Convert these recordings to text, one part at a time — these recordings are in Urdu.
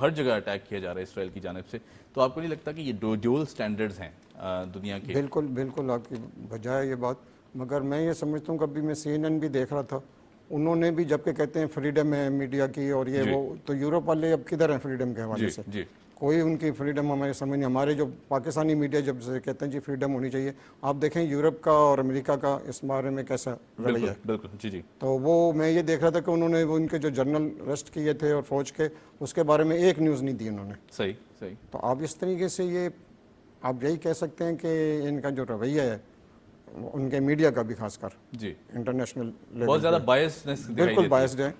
ہر جگہ اٹیک کیا جا رہا ہے اسرائیل کی جانب سے. تو آپ کو نہیں لگتا کہ یہ ڈیول سٹینڈرڈز ہیں دنیا کے؟ بالکل بالکل آپ کی بجائے یہ بات، مگر میں یہ سمجھتا ہوں کبھی میں CNN بھی دیکھ رہا تھا، انہوں نے بھی جب کہ کہتے ہیں فریڈم ہے میڈیا کی اور یہ وہ، تو یورپ والے اب کدھر ہیں فریڈم کے حوالے سے؟ جی کوئی ان کی فریڈم ہمارے سمجھ نہیں. ہمارے جو پاکستانی میڈیا جب سے کہتے ہیں جی فریڈم ہونی چاہیے، آپ دیکھیں یورپ کا اور امریکہ کا اس بارے میں کیسا رویہ ہے. بالکل جی تو وہ میں یہ دیکھ رہا تھا کہ انہوں نے وہ ان کے جو جنرل ریسٹ کیے تھے اور فوج کے، اس کے بارے میں ایک نیوز نہیں دی انہوں نے. صحیح. تو آپ اس طریقے سے یہ آپ یہی کہہ سکتے ہیں کہ ان کا جو رویہ ہے ان کے میڈیا کا بھی خاص کر جی انٹرنیشنل لیول بہت زیادہ بائسنس دکھائی بالکل دیتی ہے. بائسڈ ہے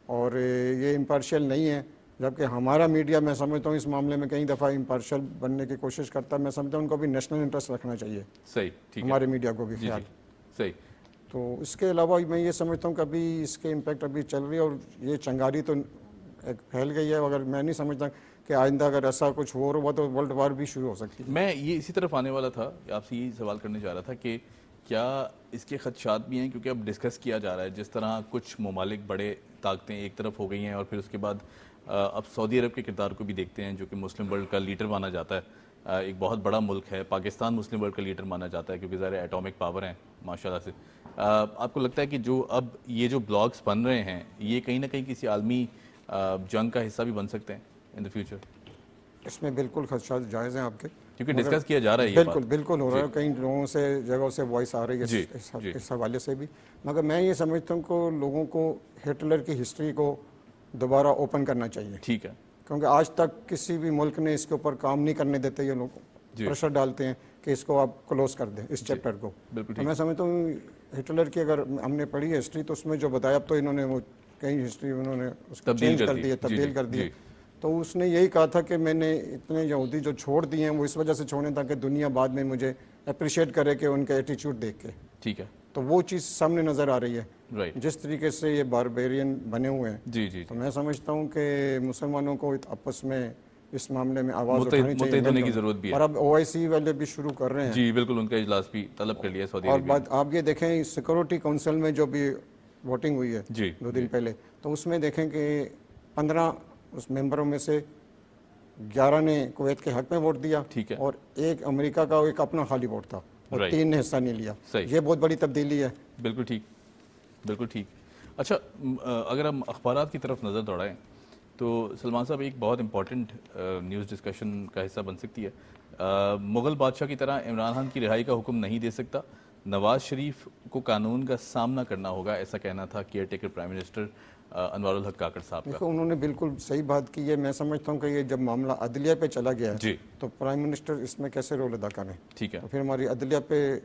اور یہ امپارشل نہیں ہے. جبکہ ہمارا میڈیا میں سمجھتا ہوں اس معاملے میں کئی دفعہ امپارشل بننے کی کوشش کرتا ہے. میں سمجھتا ہوں ان کو بھی نیشنل انٹرسٹ رکھنا چاہیے، صحیح ٹھیک ہے. ہمارے میڈیا کو بھی جی خیال. صحیح. تو اس کے علاوہ میں یہ سمجھتا ہوں کہ ابھی اس کے امپیکٹ ابھی چل رہی ہے اور یہ چنگاری تو ایک پھیل گئی ہے. اگر میں نہیں سمجھتا کہ آئندہ اگر ایسا کچھ ہوا تو ورلڈ وار بھی شروع ہو سکتی ہے. میں یہ اسی طرف آنے والا تھا، آپ سے یہی سوال کرنے جا رہا تھا کہ کیا اس کے خدشات بھی ہیں، کیونکہ اب ڈسکس کیا جا رہا ہے جس طرح کچھ ممالک بڑے طاقتیں ایک طرف ہو گئی ہیں اور پھر اس کے بعد اب سعودی عرب کے کردار کو بھی دیکھتے ہیں جو کہ مسلم ورلڈ کا لیڈر مانا جاتا ہے، ایک بہت بڑا ملک ہے. پاکستان مسلم ورلڈ کا لیڈر مانا جاتا ہے کیونکہ ظاہر ایٹامک پاور ہیں ماشاءاللہ سے. آپ کو لگتا ہے کہ جو اب یہ جو بلاکس بن رہے ہیں یہ کہیں نہ کہیں کسی عالمی جنگ کا حصہ بھی بن سکتے ہیں ان دا فیوچر؟ اس میں بالکل خدشات جائز ہیں آپ کے، کیونکہ ڈسکس کیا جا رہا ہے یہ بات. بالکل ہو رہا ہے. کئی لوگوں سے جگہوں سے وائس آ رہی ہے اس حوالے سے بھی. مگر میں یہ سمجھتا ہوں کہ لوگوں کو ہٹلر کی ہسٹری کو دوبارہ اوپن کرنا چاہیے. ٹھیک ہے. کیونکہ آج تک کسی بھی ملک نے اس کے اوپر کام نہیں کرنے دیتے. یہ لوگ پریشر ڈالتے ہیں کہ اس کو آپ کلوز کر دیں اس چیپٹر کو. تو میں سمجھتا ہوں ہٹلر کی اگر ہم نے پڑھی ہے ہسٹری تو اس میں جو بتایا اب تو انہوں نے وہ کئی ہسٹری انہوں نے اس کو چینج کر دی ہے، تبدیل کر دی ہے. تو اس نے یہی کہا تھا کہ میں نے اتنے یہودی جو چھوڑ دیے ہیں وہ اس وجہ سے چھوڑے تاکہ دنیا بعد میں مجھے اپریشیٹ کرے کہ ان کا ایٹیچیوڈ دیکھ کے. ٹھیک ہے. تو وہ چیز سامنے نظر آ رہی ہے رائٹ. جس طریقے سے یہ باربیرین بنے ہوئے ہیں. جی تو میں سمجھتا ہوں کہ مسلمانوں کو آپس میں اس معاملے میں آواز اٹھانی چاہیے، متحد ہونے کی ضرورت بھی ہے. اور اب OIC والے بھی شروع کر رہے ہیں. جی بالکل، ان کا اجلاس بھی طلب کر لیا سعودی اور عربیہ. بات آپ یہ دیکھیں سیکورٹی کونسل میں جو بھی ووٹنگ ہوئی ہے 2 دن پہلے، تو اس میں دیکھیں کہ 15 اس ممبروں میں سے 11 نے کویت کے حق میں ووٹ دیا اور ایک امریکہ کا ایک اپنا خالی ووٹ تھا اور 3 نے حصہ نہیں لیا. یہ بہت بڑی تبدیلی ہے. بالکل ٹھیک. اچھا اگر ہم اخبارات کی طرف نظر دوڑائیں تو سلمان صاحب ایک بہت امپورٹنٹ نیوز ڈسکشن کا حصہ بن سکتی ہے. مغل بادشاہ کی طرح عمران خان کی رہائی کا حکم نہیں دے سکتا، نواز شریف کو قانون کا سامنا کرنا ہوگا، ایسا کہنا تھا کیئر ٹیکر پرائم منسٹر انوار الحق کاکڑ صاحب کا. دیکھو انہوں نے بالکل صحیح بات کی ہے. میں سمجھتا ہوں کہ یہ جب معاملہ عدلیہ پہ چلا گیا ہے تو پرائم منسٹر اس میں کیسے رول ادا کریں. ٹھیک ہے. تو پھر ہماری عدلیہ پہ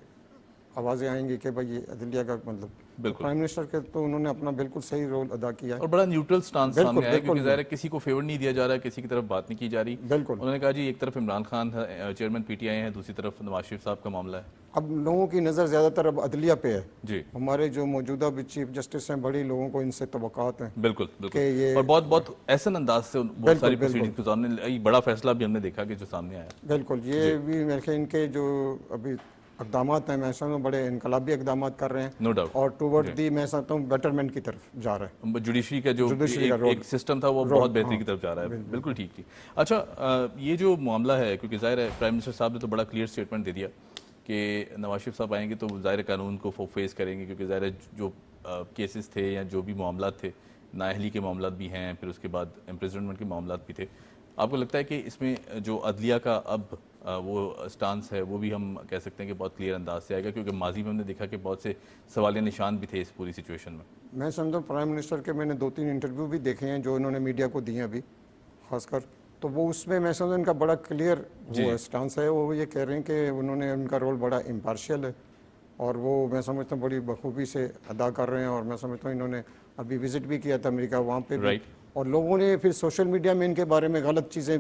آوازیں آئیں گی کہ بھائی یہ عدلیہ کا مطلب پرائم منسٹر کے تو انہوں نے اپنا بالکل صحیح رول ادا کیا ہے اور بڑا نیوٹرل سٹانس سامنے آیا کیونکہ ظاہر ہے کسی کو فیور نہیں دیا جا رہا ہے، کسی کی طرف بات نہیں کی جا رہی. بالکل انہوں نے کہا جی ایک طرف عمران خان چیئرمین PTI ہیں، دوسری طرف نواز شریف صاحب کا معاملہ ہے. اب لوگوں کی نظر زیادہ تر اب عدلیہ پہ ہے. جی ہمارے جو موجودہ بھی چیف جسٹس ہیں بڑی لوگوں کو ان سے توقعات ہیں. بالکل اور بہت احسن انداز سے بہت ساری پروسیڈنگز گزارنے، بڑا فیصلہ بھی ہم نے دیکھا کہ جو سامنے آیا. بالکل یہ بھی میرے خیال ان کے جو ابھی اقدامات ہیں میں سمجھتا ہوں بڑے انقلابی اقدامات کر رہے ہیں. No doubt. اور ٹوورڈ دی میں سمجھتا ہوں بیٹرمنٹ کی طرف جا رہا ہے. جوڈیشری کا جو ایک سسٹم تھا وہ بہت بہتری کی طرف جا رہا ہے. بالکل ٹھیک. اچھا یہ جو معاملہ ہے کیونکہ ظاہر ہے پرائم منسٹر صاحب نے تو بڑا کلیئر سٹیٹمنٹ دے دیا کہ نواز شریف صاحب آئیں گے تو ظاہر قانون کو فیس کریں گے کیونکہ ظاہر جو کیسز تھے یا جو بھی معاملات تھے، نااہلی کے معاملات بھی ہیں، پھر اس کے بعد امپریزنمنٹ کے معاملات بھی تھے. آپ کو لگتا ہے کہ اس میں جو عدلیہ کا اب وہ سٹانس ہے وہ بھی ہم کہہ سکتے ہیں کہ بہت کلیئر انداز سے آئے گا کیونکہ ماضی میں ہم نے دیکھا کہ بہت سے سوالیہ نشان بھی تھے اس پوری سچویشن میں. میں سمجھتا ہوں پرائم منسٹر کے میں نے 2-3 انٹرویو بھی دیکھے ہیں جو انہوں نے میڈیا کو دیے ابھی خاص کر، تو وہ اس میں سمجھتا ہوں ان کا بڑا کلیئر وہ سٹانس ہے. وہ یہ کہہ رہے ہیں کہ انہوں نے ان کا رول بڑا امپارشل ہے اور وہ میں سمجھتا ہوں بڑی بخوبی سے ادا کر رہے ہیں. اور میں سمجھتا ہوں انہوں نے ابھی وزٹ بھی کیا تھا امریکہ، وہاں پہ بھی اور لوگوں نے پھر سوشل میڈیا میں ان کے بارے میں غلط چیزیں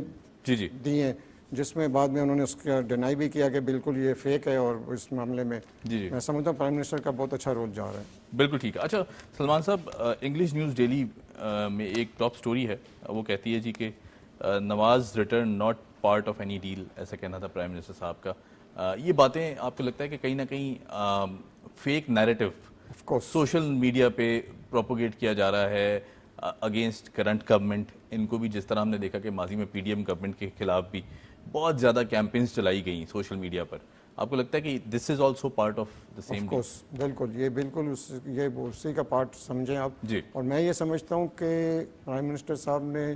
دی ہیں جس میں بعد میں انہوں نے اس کا ڈینائی بھی کیا کہ بالکل یہ فیک ہے. اور اس معاملے میں میں سمجھتا ہوں پرائم منسٹر کا بہت اچھا رول جا رہا ہے. بالکل ٹھیک ہے. اچھا سلمان صاحب، انگلش نیوز ڈیلی میں ایک ٹاپ سٹوری ہے، وہ کہتی ہے جی کہ Nawaz return not part of any deal, ایسا کہنا تھا پرائم منسٹر صاحب کا. یہ باتیں آپ کو لگتا ہے کہ کہیں نہ کہیں فیک نیریٹو سوشل میڈیا پہ پروپوگیٹ کیا جا رہا ہے، اگینسٹ کرنٹ گورنمنٹ. ان کو بھی جس طرح ہم نے دیکھا کہ ماضی میں پی ڈی ایم گورنمنٹ کے خلاف بھی بہت زیادہ کیمپینز چلائی گئیں سوشل میڈیا پر, آپ کو لگتا ہے کہ this is also part of the same? Course بالکل, یہ بالکل یہ اسی کا پارٹ سمجھیں آپ. جی. اور میں یہ سمجھتا ہوں کہ پرائم منسٹر صاحب نے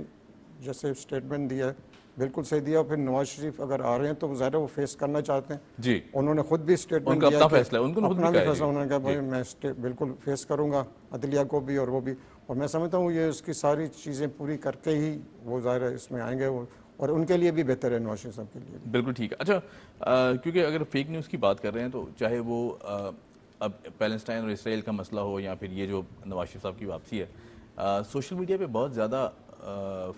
جیسے اسٹیٹمنٹ دیا ہے بالکل صحیح دیا. پھر نواز شریف اگر آ رہے ہیں تو ظاہر وہ فیس کرنا چاہتے ہیں. جی. انہوں نے خود بھی اسٹیٹمنٹ دیا, اپنا فیصلہ ہے, ان کو اپنا بھی فیصلہ, انہوں نے کہا بھائی میں بالکل فیس کروں گا عدلیہ کو بھی اور وہ بھی. اور میں سمجھتا ہوں یہ اس کی ساری چیزیں پوری کر کے ہی وہ ظاہر ہے اس میں آئیں گے, اور ان کے لیے بھی بہتر ہے نواز شریف صاحب کے لیے. بالکل ٹھیک ہے. اچھا, کیونکہ اگر فیک نیوز کی بات کر رہے ہیں تو چاہے وہ اب پیلسٹائن اور اسرائیل کا مسئلہ ہو یا پھر یہ جو نواز شریف صاحب کی واپسی ہے, سوشل میڈیا پہ بہت زیادہ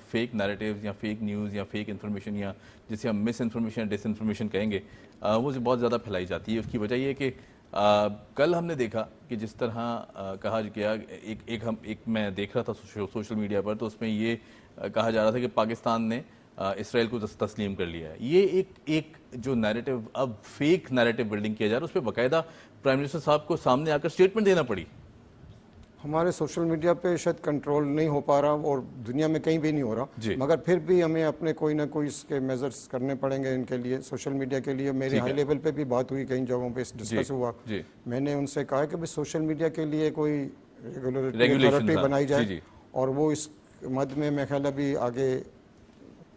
فیک نیریٹیوز یا فیک نیوز یا فیک انفارمیشن یا جسے ہم مس انفارمیشن ڈس انفارمیشن کہیں گے, وہ بہت زیادہ پھیلائی جاتی ہے. اس کی وجہ یہ ہے کہ کل ہم نے دیکھا کہ جس طرح کہا گیا, ایک میں دیکھ رہا تھا سوشل میڈیا پر, تو اس میں یہ کہا جا رہا تھا کہ پاکستان نے اسرائیل کو تسلیم کر لیا ہے. یہ ایک جو نیریٹو اب فیک نیریٹو بلڈنگ کیا جا رہا ہے, اس پہ باقاعدہ پرائم منسٹر صاحب کو سامنے آ کر اسٹیٹمنٹ دینا پڑی. ہمارے سوشل میڈیا پہ شاید کنٹرول نہیں ہو پا رہا اور دنیا میں کہیں بھی نہیں ہو رہا, مگر پھر بھی ہمیں اپنے کوئی نہ کوئی اس کے میزرز کرنے پڑیں گے ان کے لیے, سوشل میڈیا کے لیے. میرے ہائی لیول پہ بھی بات ہوئی, کئی جگہوں پہ ڈسکس ہوا. میں نے ان سے کہا کہ سوشل میڈیا کے لیے کوئی ریگولیٹری بنائی جائے, اور وہ اس مد میں میں خیال ابھی آگے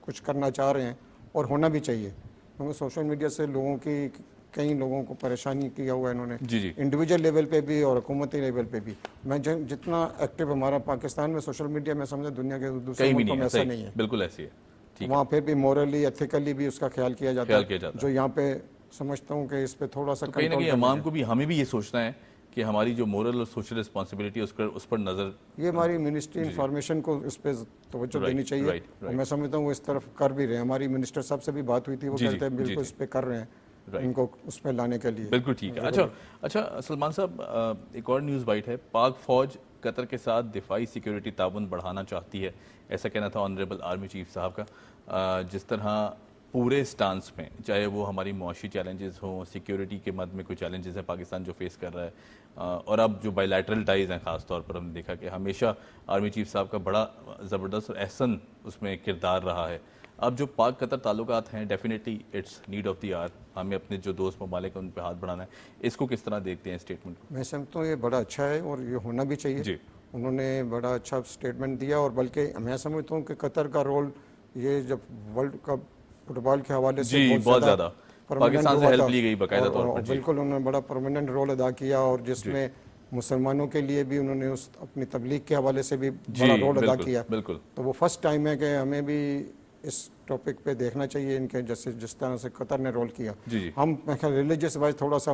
کچھ کرنا چاہ رہے ہیں اور ہونا بھی چاہیے, کیونکہ سوشل میڈیا سے لوگوں کی کئی لوگوں کو پریشانی کیا ہوا ہے انہوں نے, انڈیویجول لیول پہ بھی اور حکومتی لیول پہ بھی. میں جتنا ایکٹیو ہمارا پاکستان میں سوشل میڈیا میں سمجھا دنیا کے دوسرے ملکوں میں ایسا نہیں ہے. بالکل ایسی ہے. وہاں پہ بھی مورلی ایتھیکلی بھی اس کا خیال کیا جاتا ہے, جو یہاں پہ سمجھتا ہوں کہ اس پہ تھوڑا سا کہیں نہ کہیں عوام کو بھی, ہمیں بھی یہ سوچنا ہے کہ ہماری جو مورل اور سوشل رسپانسبلٹی اس پر نظر, یہ ہماری منسٹری انفارمیشن کو اس پہ توجہ دینی چاہیے. میں سمجھتا ہوں وہ اس طرف کر بھی رہے ہیں. ہماری منسٹر صاحب سے بھی بات ہوئی تھی, وہ کہتے ہیں بالکل اس پہ کر رہے ہیں ان کو اس پہ لانے کے لیے. بالکل ٹھیک ہے. اچھا سلمان صاحب, ایک اور نیوز بائٹ ہے. پاک فوج قطر کے ساتھ دفاعی سیکیورٹی تعاون بڑھانا چاہتی ہے, ایسا کہنا تھا آنریبل آرمی چیف صاحب کا. جس طرح پورے سٹانس میں, چاہے وہ ہماری معاشی چیلنجز ہوں, سیکیورٹی کے مد میں کوئی چیلنجز ہیں پاکستان جو فیس کر رہا ہے, اور اب جو بائی لیٹرل ٹائز ہیں خاص طور پر, ہم نے دیکھا کہ ہمیشہ آرمی چیف صاحب کا بڑا زبردست اور احسن اس میں کردار رہا ہے. اب جو پاک قطر تعلقات ہیں, definitely it's need of the hour, ہمیں اپنے جو دوست ممالک ہیں ان پہ ہاتھ بڑھانا ہے. اس کو کس طرح دیکھتے ہیں اسٹیٹمنٹ کو؟ میں سمجھتا ہوں یہ بڑا اچھا ہے اور یہ ہونا بھی چاہیے. انہوں نے بڑا اچھا اسٹیٹمنٹ دیا, اور بلکہ میں سمجھتا ہوں کہ قطر کا رول یہ جب ورلڈ کپ فٹ بال کے حوالے سے بہت زیادہ پاکستان سے ہیلپ لی گئی باقاعدہ طور پر. بالکل انہوں نے بڑا پرماننٹ رول ادا کیا, اور جس میں مسلمانوں کے لیے بھی انہوں نے اس اپنی تبلیغ کے حوالے سے بھی بڑا رول ادا کیا. تو وہ فرسٹ ٹائم ہے کہ ہمیں بھی اس ٹاپک پہ دیکھنا چاہیے ان کے, جس طرح سے قطر نے رول کیا. ہم ریلیجیس وائز تھوڑا سا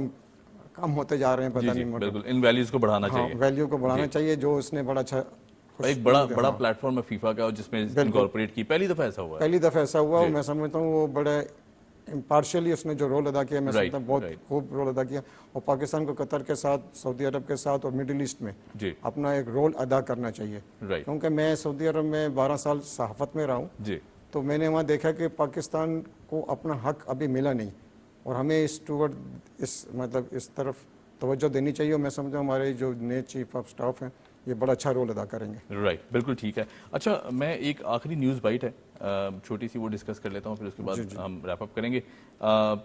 کم ہوتے جا رہے ہیں, پتہ نہیں, بالکل ان ویلیوز کو بڑھانا چاہیے, ویلیو کو بڑھانا چاہیے, جو اس نے بڑا اچھا ایک بڑا پلیٹ فارم ہے فیفا کا, جس میں انکارپوریٹ کی پہلی دفعہ ایسا ہوا ہے. پہلی دفعہ ایسا ہوا, اور میں سمجھتا ہوں وہ بڑے امپارشلی اس نے جو رول ادا کیا, میں سمجھتا ہوں بہت خوب رول ادا کیا. اور پاکستان کو قطر کے ساتھ, سعودی عرب کے ساتھ اور مڈل ایسٹ میں اپنا ایک رول ادا کرنا چاہیے. کیونکہ میں سعودی عرب میں 12 سال صحافت میں رہا ہوں, تو میں نے وہاں دیکھا کہ پاکستان کو اپنا حق ابھی ملا نہیں, اور ہمیں اس طرف توجہ دینی چاہیے. اور میں سمجھتا ہوں ہمارے جو نئے چیف آف سٹاف ہیں یہ بڑا اچھا رول ادا کریں گے. بالکل ٹھیک ہے. اچھا, میں ایک آخری نیوز بائٹ ہے چھوٹی سی, وہ ڈسکس کر لیتا ہوں, پھر اس کے بعد ہم ریپ اپ کریں گے.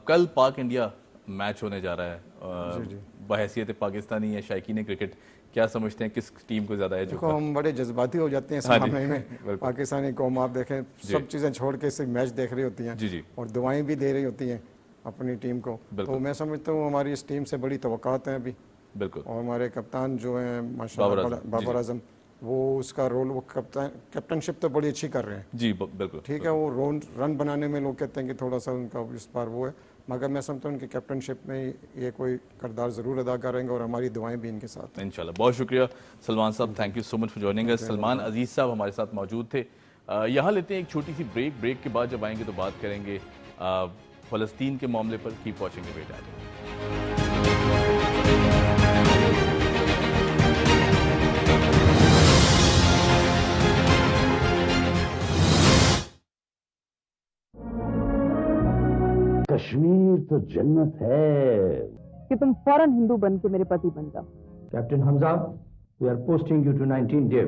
کل پاک انڈیا میچ ہونے جا رہا ہے, بحیثیت پاکستانی یا شائقین کرکٹ کیا سمجھتے ہیں کس ٹیم کو زیادہ ہے؟ ہم بڑے جذباتی ہو جاتے ہیں اس معاملے میں. پاکستانی قوم آپ دیکھیں سب چیزیں چھوڑ کے صرف میچ دیکھ رہی ہوتی ہیں, اور دعائیں بھی دے رہی ہوتی ہیں اپنی ٹیم کو. تو میں سمجھتا ہوں ہماری اس ٹیم سے بڑی توقعات ہیں ابھی. بالکل. اور ہمارے کپتان جو ہیں ماشاءاللہ بابر اعظم, وہ اس کا رول, وہ کیپٹنشپ تو بڑی اچھی کر رہے ہیں. بالکل ٹھیک ہے. وہ رن بنانے میں لوگ کہتے ہیں کہ تھوڑا سا ان کا اس بار وہ ہے, مگر میں سمجھتا ہوں ان کی کیپٹنشپ میں یہ کوئی کردار ضرور ادا کریں گے, اور ہماری دعائیں بھی ان کے ساتھ انشاءاللہ. بہت شکریہ سلمان صاحب, thank you so much for joining us. Salman Aziz صاحب ہمارے ساتھ موجود تھے. یہاں لیتے ہیں ایک چھوٹی سی بریک کے بعد جب آئیں گے تو بات کریں گے فلسطین کے معاملے پر. Keep watching the wait eight. Kashmir تو جنت ہے کہ تم فوراً ہندو بن کے میرے پتی بن جاؤ. Captain Hamza, we are posting you to 19 Dev.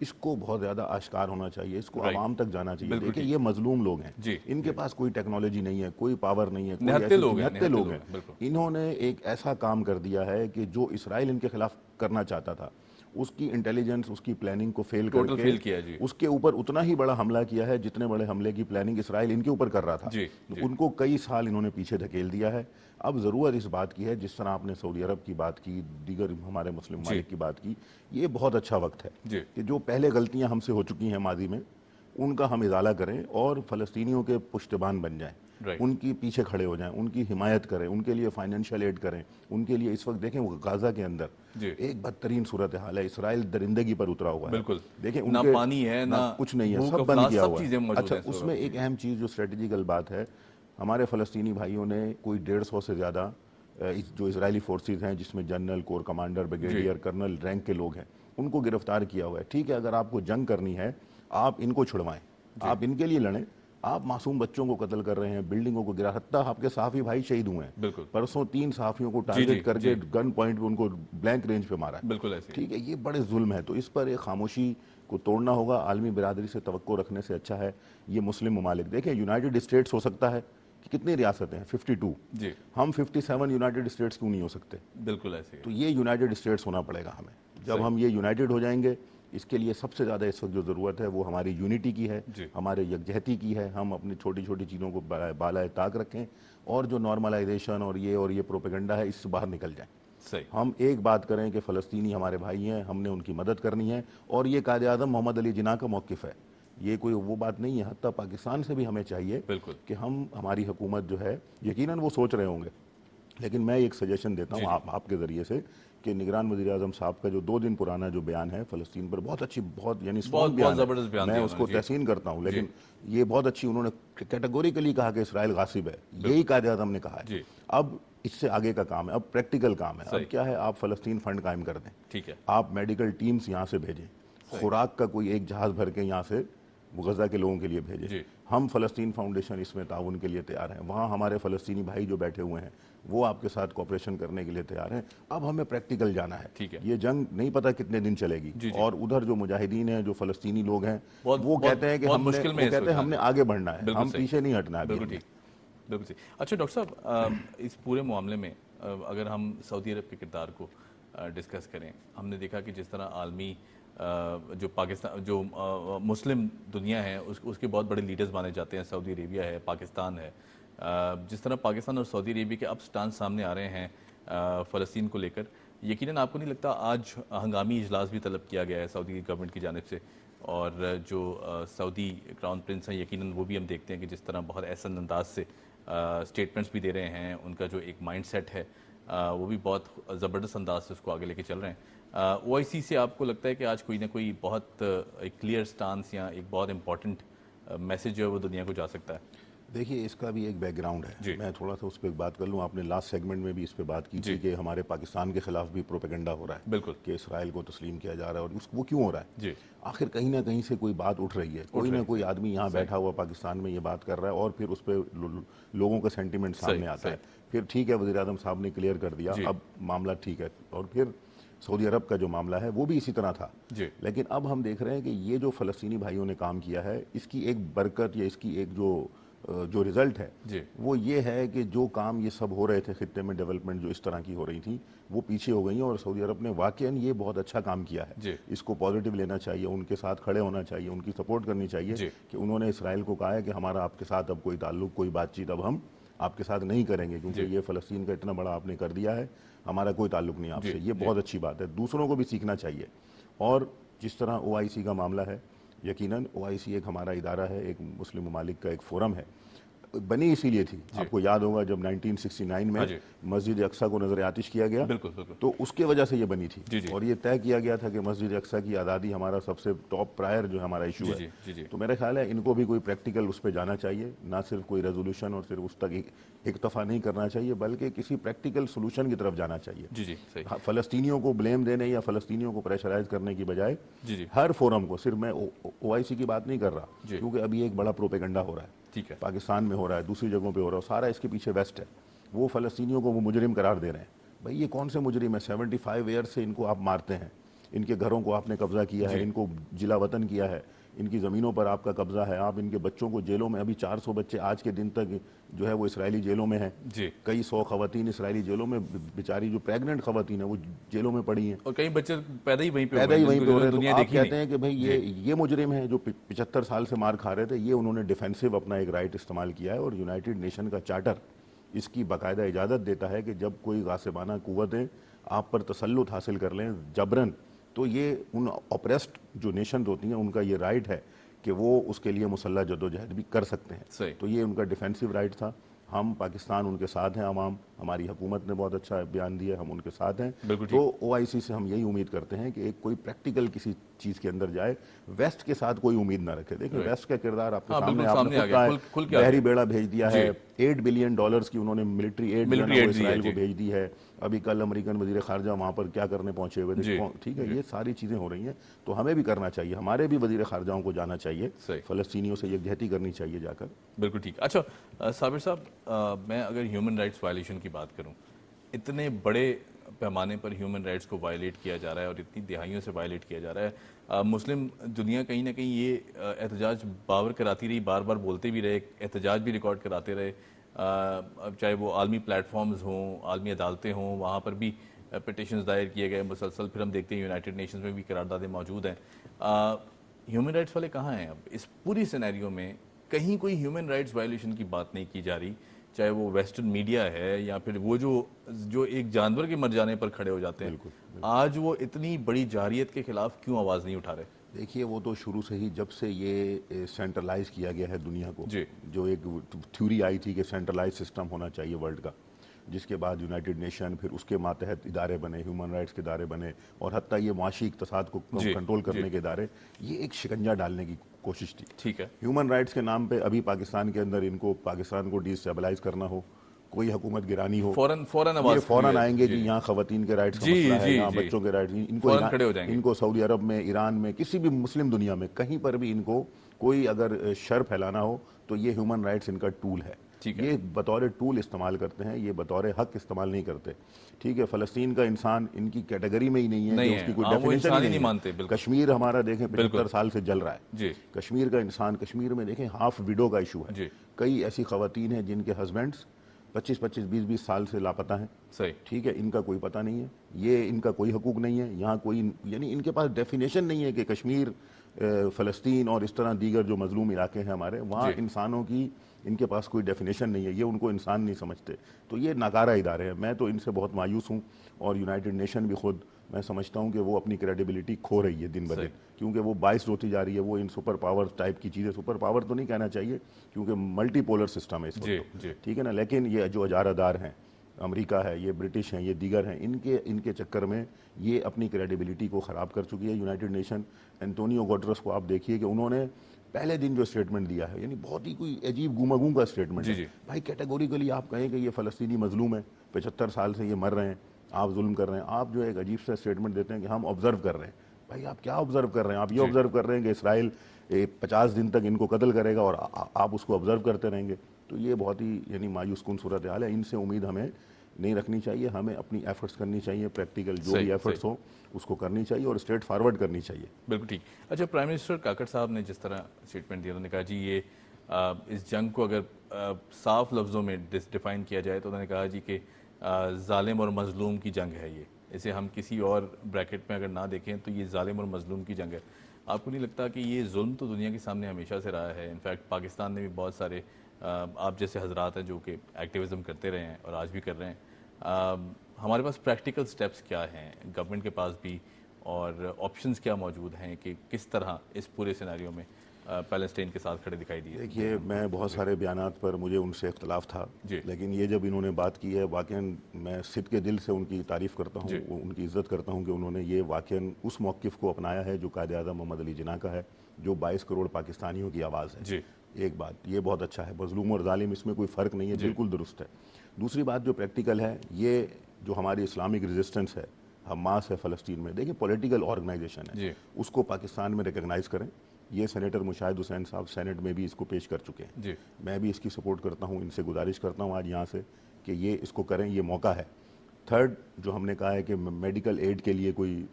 اس کو بہت زیادہ آشکار ہونا چاہیے, اس کو عوام تک جانا چاہیے. دیکھیں یہ مظلوم لوگ ہیں, ان کے پاس کوئی ٹیکنالوجی نہیں ہے, کوئی پاور نہیں ہے, نہتے لوگ ہیں. انہوں نے ایک ایسا کام کر دیا ہے کہ جو اسرائیل ان کے خلاف کرنا چاہتا تھا, اس کی انٹیلیجنس, اس کی پلاننگ کو فیل کر کے اس کے اوپر اتنا ہی بڑا حملہ کیا ہے جتنے بڑے حملے کی پلاننگ اسرائیل ان کے اوپر کر رہا تھا. ان کو کئی سال انہوں نے پیچھے دھکیل دیا ہے. اب ضرورت اس بات کی ہے, جس طرح آپ نے سعودی عرب کی بات کی, دیگر ہمارے مسلم ممالک کی بات کی, یہ بہت اچھا وقت ہے کہ جو پہلے غلطیاں ہم سے ہو چکی ہیں ماضی میں ان کا ہم ازالہ کریں اور فلسطینیوں کے پشتبان بن جائیں, ان کی پیچھے کھڑے ہو جائیں, ان کی حمایت کریں, ان کے لیے فائنینشیل ایڈ کریں. ان کے لیے اس وقت دیکھیں غازہ کے اندر ایک بدترین صورتحال ہے, اسرائیل درندگی پر اترا ہوا ہے. دیکھیں نہ پانی ہے, نہ کچھ نہیں ہے, سب بند کیا ہوا ہے. اچھا, اس میں ایک اہم چیز جو اسٹریٹجیکل بات ہے, ہمارے فلسطینی بھائیوں نے کوئی 150 سے زیادہ جو اسرائیلی فورسز ہیں جس میں general, corps commander, brigadier, colonel rank کے لوگ ہیں, ان کو گرفتار کیا ہوا ہے. ٹھیک ہے, اگر آپ کو جنگ کرنی ہے آپ ان کو چھڑوائیں, آپ ان کے لیے لڑیں. آپ معصوم بچوں کو قتل کر رہے ہیں, بلڈنگوں کو گرا, حتیٰ آپ کے صحافی بھائی شہید ہوئے ہیں. پرسوں 3 صحافیوں کو ٹارگٹ کر کے گن پوائنٹ پہ ان کو بلینک رینج پہ مارا ہے. ٹھیک ہے, یہ بڑے ظلم ہے. تو اس پر ایک خاموشی کو توڑنا ہوگا. عالمی برادری سے توقع رکھنے سے اچھا ہے یہ مسلم ممالک. دیکھیں یونائٹڈ اسٹیٹس ہو سکتا ہے, کتنی ریاستیں ہیں 52, ہم 57 یونائٹڈ اسٹیٹس کیوں نہیں ہو سکتے؟ بالکل ایسے. تو یہ یونائٹڈ اسٹیٹس ہونا پڑے گا ہمیں. جب ہم یہ یونائٹڈ ہو جائیں گے, اس کے لیے سب سے زیادہ اس وقت جو ضرورت ہے وہ ہماری یونٹی کی ہے, ہمارے یکجہتی کی ہے. ہم اپنی چھوٹی چھوٹی چیزوں کو بالائے طاق رکھیں اور جو نارملائزیشن اور یہ پروپیگنڈا ہے اس سے باہر نکل جائیں. ہم ایک بات کریں کہ فلسطینی ہمارے بھائی ہیں, ہم نے ان کی مدد کرنی ہے, اور یہ قائد اعظم محمد علی جناح کا موقف ہے, یہ کوئی وہ بات نہیں ہے. حتیٰ پاکستان سے بھی ہمیں چاہیے کہ ہماری حکومت جو ہے, یقیناً وہ سوچ رہے ہوں گے, لیکن میں ایک سجیشن دیتا ہوں آپ کے ذریعے سے کہ نگران وزیر اعظم صاحب کا جو 2 دن پرانا جو بیان ہے فلسطین پر, بہت اچھی, بہت یعنی زبردست بیان, میں اس کو تحسین کرتا ہوں, لیکن یہ بہت اچھی, انہوں نے کیٹیگوریکلی کہا کہ اسرائیل غاصب ہے. یہی قائد اعظم نے کہا ہے. اب اس سے آگے کا کام ہے, اب پریکٹیکل کام ہے. اب کیا ہے, آپ فلسطین فنڈ قائم کر دیں, آپ میڈیکل ٹیمز یہاں سے بھیجیں, خوراک کا کوئی ایک جہاز بھر کے یہاں سے غزہ کے لوگوں کے لیے بھیجیں. ہم فلسطین فاؤنڈیشن اس میں تعاون کے لیے تیار ہیں. وہاں ہمارے فلسطینی بھائی جو بیٹھے ہوئے ہیں وہ آپ کے ساتھ کوپریشن کرنے کے لیے تیار ہیں. اب ہمیں پریکٹیکل جانا ہے. یہ جنگ نہیں پتہ کتنے دن چلے گی, اور ادھر جو مجاہدین ہیں, جو فلسطینی لوگ ہیں, وہ کہتے ہیں کہ ہم نے آگے بڑھنا ہے, ہم پیچھے نہیں ہٹنا ہے. بالکل ٹھیک. اچھا ڈاکٹر صاحب, اس پورے معاملے میں اگر ہم سعودی عرب کے کردار کو ڈسکس کریں, ہم نے دیکھا کہ جس طرح عالمی جو پاکستان, جو مسلم دنیا ہے, اس کے بہت بڑے لیڈرز مانے جاتے ہیں. سعودی عربیہ ہے, پاکستان ہے. جس طرح پاکستان اور سعودی عربیہ کے اب سٹانس سامنے آ رہے ہیں فلسطین کو لے کر, یقیناً آپ کو نہیں لگتا آج ہنگامی اجلاس بھی طلب کیا گیا ہے سعودی گورنمنٹ کی جانب سے, اور جو سعودی کراؤن پرنس ہیں یقیناً وہ بھی ہم دیکھتے ہیں کہ جس طرح بہت احسن انداز سے اسٹیٹمنٹس بھی دے رہے ہیں, ان کا جو ایک مائنڈ سیٹ ہے وہ بھی بہت زبردست انداز سے اس کو آگے لے کے چل رہے ہیں. او آئی سی سے آپ کو لگتا ہے کہ آج کوئی نہ کوئی بہت ایک کلیئر سٹانس یا ایک بہت امپورٹنٹ میسج جو ہے وہ دنیا کو جا سکتا ہے؟ دیکھیے اس کا بھی ایک بیک گراؤنڈ ہے, میں تھوڑا سا اس پہ بات کر لوں. آپ نے لاسٹ سیگمنٹ میں بھی اس پہ بات کی تھی کہ ہمارے پاکستان کے خلاف بھی پروپیگنڈا ہو رہا ہے, بالکل, کہ اسرائیل کو تسلیم کیا جا رہا ہے, اور وہ کیوں ہو رہا ہے؟ آخر کہیں نہ کہیں سے کوئی بات اٹھ رہی ہے, کوئی نہ کوئی آدمی یہاں بیٹھا ہوا پاکستان میں یہ بات کر رہا ہے, اور پھر اس پہ لوگوں کا سینٹیمنٹ سامنے آتا ہے. پھر ٹھیک ہے, وزیر اعظم صاحب نے کلیئر کر دیا, اب معاملہ ٹھیک ہے. اور پھر سعودی عرب کا جو معاملہ ہے وہ بھی اسی طرح تھا. لیکن اب ہم دیکھ رہے ہیں کہ یہ جو فلسطینی بھائیوں نے کام کیا ہے, اس کی ایک برکت یا اس کی ایک جو رزلٹ ہے وہ یہ ہے کہ جو کام یہ سب ہو رہے تھے خطے میں, ڈیولپمنٹ جو اس طرح کی ہو رہی تھی وہ پیچھے ہو گئی ہیں, اور سعودی عرب نے واقعاً یہ بہت اچھا کام کیا ہے. اس کو پازیٹیو لینا چاہیے, ان کے ساتھ کھڑے ہونا چاہیے, ان کی سپورٹ کرنی چاہیے کہ انہوں نے اسرائیل کو کہا ہے کہ ہمارا آپ کے ساتھ اب کوئی تعلق, کوئی بات چیت اب ہم آپ کے ساتھ نہیں کریں گے, کیونکہ یہ فلسطین کا اتنا بڑا آپ نے کر دیا ہے, ہمارا کوئی تعلق نہیں آپ سے. یہ بہت اچھی بات ہے, دوسروں کو بھی سیکھنا چاہیے. اور جس طرح او آئی سی کا معاملہ ہے, یقیناً او آئی سی ایک ہمارا ادارہ ہے, ایک مسلم ممالک کا ایک فورم ہے, بنی اسی لیے تھی. آپ کو یاد ہوگا جب 1969 میں مسجد اقصیٰ کو نظر آتش کیا گیا, تو اس کے وجہ سے یہ بنی تھی, اور یہ طے کیا گیا تھا کہ مسجد اقصیٰ کی آزادی ہمارا سب سے ٹاپ پرائر جو ہمارا ایشو ہے. تو میرا خیال ہے ان کو بھی کوئی پریکٹیکل اس پہ جانا چاہیے, نہ صرف کوئی ریزولوشن اور صرف اس تک اکتفا نہیں کرنا چاہیے, بلکہ کسی پریکٹیکل سولوشن کی طرف جانا چاہیے. فلسطینیوں کو بلیم دینے یا فلسطینیوں کو پریشرائز کرنے کی بجائے ہر فورم کو, صرف میں او آئی سی کی بات نہیں کر رہا, کیونکہ ابھی ایک بڑا پروپیگنڈا ہو رہا ہے, پاکستان میں ہو رہا ہے, دوسری جگہوں پہ ہو رہا ہے, سارا اس کے پیچھے ویسٹ ہے. وہ فلسطینیوں کو وہ مجرم قرار دے رہے ہیں. بھائی یہ کون سے مجرم ہیں؟ 75 ایئر سے ان کو آپ مارتے ہیں, ان کے گھروں کو آپ نے قبضہ کیا ہے, ان کو جلا وطن کیا ہے, ان کی زمینوں پر آپ کا قبضہ ہے, آپ ان کے بچوں کو جیلوں میں, ابھی 400 بچے آج کے دن تک جو ہے وہ اسرائیلی جیلوں میں ہیں, کئی 100 خواتین اسرائیلی جیلوں میں, بیچاری جو پریگننٹ خواتین ہیں وہ جیلوں میں پڑی ہیں, اور کئی بچے پیدا ہی وہیں پہ ہو رہے ہیں. تو آپ کہتے ہیں کہ بھئی یہ مجرم ہیں جو 75 سال سے مار کھا رہے تھے, یہ انہوں نے ڈیفینسو اپنا ایک رائٹ استعمال کیا ہے, اور یونائٹڈ نیشن کا چارٹر اس کی باقاعدہ اجازت دیتا ہے کہ جب کوئی غاصبانہ قوتیں آپ پر تسلط حاصل کر لیں جبراً, تو یہ ان اپریسڈ جو نیشنز ہوتی ہیں ان کا یہ رائٹ ہے کہ وہ اس کے لیے مسلح جدوجہد بھی کر سکتے ہیں. تو یہ ان کا ڈیفینسو رائٹ تھا. ہم پاکستان ان کے ساتھ ہیں, عوام, ہماری حکومت نے بہت اچھا بیان دیا, ہم ان کے ساتھ ہیں. تو OIC سے ہم یہی امید کرتے ہیں کہ ایک کوئی پریکٹیکل کسی چیز کے اندر جائے, ویسٹ کے ساتھ کوئی امید نہ رکھے. دیکھیں ویسٹ کا کردار آپ کے سامنے, آپ نے خود کہا ہے, بحری بیڑا بھیج دیا ہے, $8 بلین کی انہوں نے ملٹری ایڈ اسرائیل کو بھیج دی ہے. ابھی کل امریکن وزیر خارجہ وہاں پر کیا کرنے پہنچے ہوئے تھے, ٹھیک ہے, یہ ساری چیزیں ہو رہی ہیں. تو ہمیں بھی کرنا چاہیے, ہمارے بھی وزیر خارجہوں کو جانا چاہیے, فلسطینیوں سے یکجہتی کرنی چاہیے جا کر. بالکل ٹھیک. اچھا صابر صاحب, میں اگر ہیومن رائٹس وائلیشن کی بات کروں, اتنے بڑے پیمانے پر ہیومن رائٹس کو وائلیٹ کیا جا رہا ہے اور اتنی دہائیوں سے وائلیٹ کیا جا رہا ہے, مسلم دنیا کہیں نہ کہیں یہ احتجاج باور کراتی رہی, بار بار بولتے بھی رہے, احتجاج بھی ریکارڈ کراتے رہے, چاہے وہ عالمی پلیٹ فارمز ہوں, عالمی عدالتیں ہوں, وہاں پر بھی پٹیشنز دائر کیے گئے مسلسل. پھر ہم دیکھتے ہیں یونائٹڈ نیشنز میں بھی قراردادیں موجود ہیں. ہیومن رائٹس والے کہاں ہیں اب اس پوری سینیریو میں؟ کہیں کوئی ہیومن رائٹس وائلیشن کی بات نہیں کی جا رہی, چاہے وہ ویسٹرن میڈیا ہے یا پھر وہ جو ایک جانور کے مر جانے پر کھڑے ہو جاتے ہیں. آج وہ اتنی بڑی جارحیت کے خلاف کیوں آواز نہیں اٹھا رہے؟ دیکھیے وہ تو شروع سے ہی, جب سے یہ سینٹرلائز کیا گیا ہے دنیا کو, جو ایک تھیوری آئی تھی کہ سینٹرلائز سسٹم ہونا چاہیے ورلڈ کا, جس کے بعد یونائٹڈ نیشن, پھر اس کے ماتحت ادارے بنے, ہیومن رائٹس کے ادارے بنے, اور حتیٰ یہ معاشی اقتصاد کو کنٹرول کرنے کے ادارے, یہ ایک شکنجہ ڈالنے کی کوشش تھی. ٹھیک ہے, ہیومن رائٹس کے نام پہ ابھی پاکستان کے اندر پاکستان کو ڈی اسٹیبلائز کرنا ہو, کوئی حکومت گرانی ہو, فوراً آئیں گے جی یہاں خواتین کے رائٹس کا مسئلہ ہے, یہاں بچوں کے رائٹس, ان کو سعودی عرب میں, ایران میں, کسی بھی مسلم دنیا میں کہیں پر بھی ان کو کوئی اگر شر پھیلانا ہو تو یہ ہیومن رائٹس ان کا ٹول ہے. یہ بطور ٹول استعمال کرتے ہیں, یہ بطور حق استعمال نہیں کرتے. ٹھیک ہے, فلسطین کا انسان ان کی کیٹیگری میں ہی نہیں ہے, کہ اس کی کوئی ڈیفینیشن ہی نہیں مانتے. کشمیر ہمارا دیکھیں 75 سال سے جل رہا ہے, کشمیر کا انسان, کشمیر میں دیکھیں ہاف ویڈو کا ایشو ہے. کئی ایسی خواتین ہیں جن کے ہسبینڈز 25-25, 20-20 سال سے لاپتہ ہیں. ٹھیک ہے, ان کا کوئی پتہ نہیں ہے, یہ ان کا کوئی حقوق نہیں ہے یہاں, کوئی یعنی ان کے پاس ڈیفینیشن نہیں ہے کہ کشمیر, فلسطین اور اس طرح دیگر جو مظلوم علاقے ہیں ہمارے, وہاں انسانوں کی ان کے پاس کوئی ڈیفینیشن نہیں ہے, یہ ان کو انسان نہیں سمجھتے. تو یہ ناکارہ ادارے ہیں. میں تو ان سے بہت مایوس ہوں, اور یونائٹڈ نیشن بھی خود میں سمجھتا ہوں کہ وہ اپنی کریڈیبلٹی کھو رہی ہے دن بدن, کیونکہ وہ باعث ہوتی جا رہی ہے. وہ ان سپر پاور ٹائپ کی چیزیں, سپر پاور تو نہیں کہنا چاہیے کیونکہ ملٹی پولر سسٹم ہے اس وقت, ٹھیک ہے نا, لیکن یہ جو اجارہ دار ہیں, امریکہ ہے, یہ برٹش ہیں, یہ دیگر ہیں, ان کے چکر میں یہ اپنی کریڈیبلٹی کو خراب کر چکی ہے. یونائٹڈ نیشن, انٹونیو گوٹرس کو آپ دیکھیے کہ انہوں نے پہلے دن جو اسٹیٹمنٹ دیا ہے, یعنی بہت ہی کوئی عجیب گومگوں کا اسٹیٹمنٹ ہے. بھائی کیٹیگوریکلی آپ کہیں کہ یہ فلسطینی مظلوم ہے, 75 سال سے یہ مر رہے ہیں, آپ ظلم کر رہے ہیں, آپ جو ایک عجیب سا اسٹیٹمنٹ دیتے ہیں کہ ہم آبزرو کر رہے ہیں. بھائی آپ کیا آبزرو کر رہے ہیں؟ آپ یہ آبزرو کر رہے ہیں کہ اسرائیل 50 دن تک ان کو قتل کرے گا اور آپ اس کو آبزرو کرتے رہیں گے. تو یہ بہت ہی یعنی مایوس کن صورتحال ہے. ان سے امید ہمیں نہیں رکھنی چاہیے, ہمیں اپنی ایفرٹس کرنی چاہیے, پریکٹیکل جو بھی ایفرٹس ہوں اس کو کرنی چاہیے اور اسٹریٹ فارورڈ کرنی چاہیے. بالکل ٹھیک. اچھا, پرائم منسٹر کاکڑ صاحب نے جس طرح اسٹیٹمنٹ دیا, انہوں نے کہا جی یہ اس جنگ کو اگر صاف لفظوں میں ڈیفائن کیا جائے تو انہوں نے کہا جی کہ ظالم اور مظلوم کی جنگ ہے یہ, اسے ہم کسی اور بریکٹ میں اگر نہ دیکھیں تو یہ ظالم اور مظلوم کی جنگ ہے. آپ کو نہیں لگتا کہ یہ ظلم تو دنیا کے سامنے ہمیشہ سے رہا ہے؟ انفیکٹ پاکستان نے بھی بہت سارے آپ جیسے حضرات ہیں جو کہ ایکٹیویزم کرتے رہے ہیں اور آج بھی کر رہے ہیں. ہمارے پاس پریکٹیکل سٹیپس کیا ہیں گورنمنٹ کے پاس بھی, اور آپشنز کیا موجود ہیں کہ کس طرح اس پورے سیناریو میں پیلسٹین کے ساتھ کھڑے دکھائی دیے؟ دیکھیے میں بہت سارے بیانات پر مجھے ان سے اختلاف تھا, لیکن یہ جب انہوں نے بات کی ہے واقعاً میں صدق کے دل سے ان کی تعریف کرتا ہوں, ان کی عزت کرتا ہوں کہ انہوں نے یہ واقعاً اس موقف کو اپنایا ہے جو قائد اعظم محمد علی جناح کا ہے, جو 22 کروڑ پاکستانیوں کی آواز ہے. ایک بات یہ بہت اچھا ہے, مظلوم اور ظالم اس میں کوئی فرق نہیں ہے, بالکل درست ہے. دوسری بات جو پریکٹیکل ہے, یہ جو ہماری اسلامک ریزسٹنس ہے, حماس ہے فلسطین میں, دیکھیں پولیٹیکل آرگنائزیشن ہے, اس کو پاکستان میں ریکگنائز کریں. یہ سینیٹر مشاہد حسین صاحب سینٹ میں بھی اس کو پیش کر چکے ہیں. میں بھی اس کی سپورٹ کرتا ہوں, ان سے گزارش کرتا ہوں آج یہاں سے کہ یہ اس کو کریں, یہ موقع ہے. تھرڈ جو ہم نے کہا ہے کہ میڈیکل ایڈ کے لیے کوئی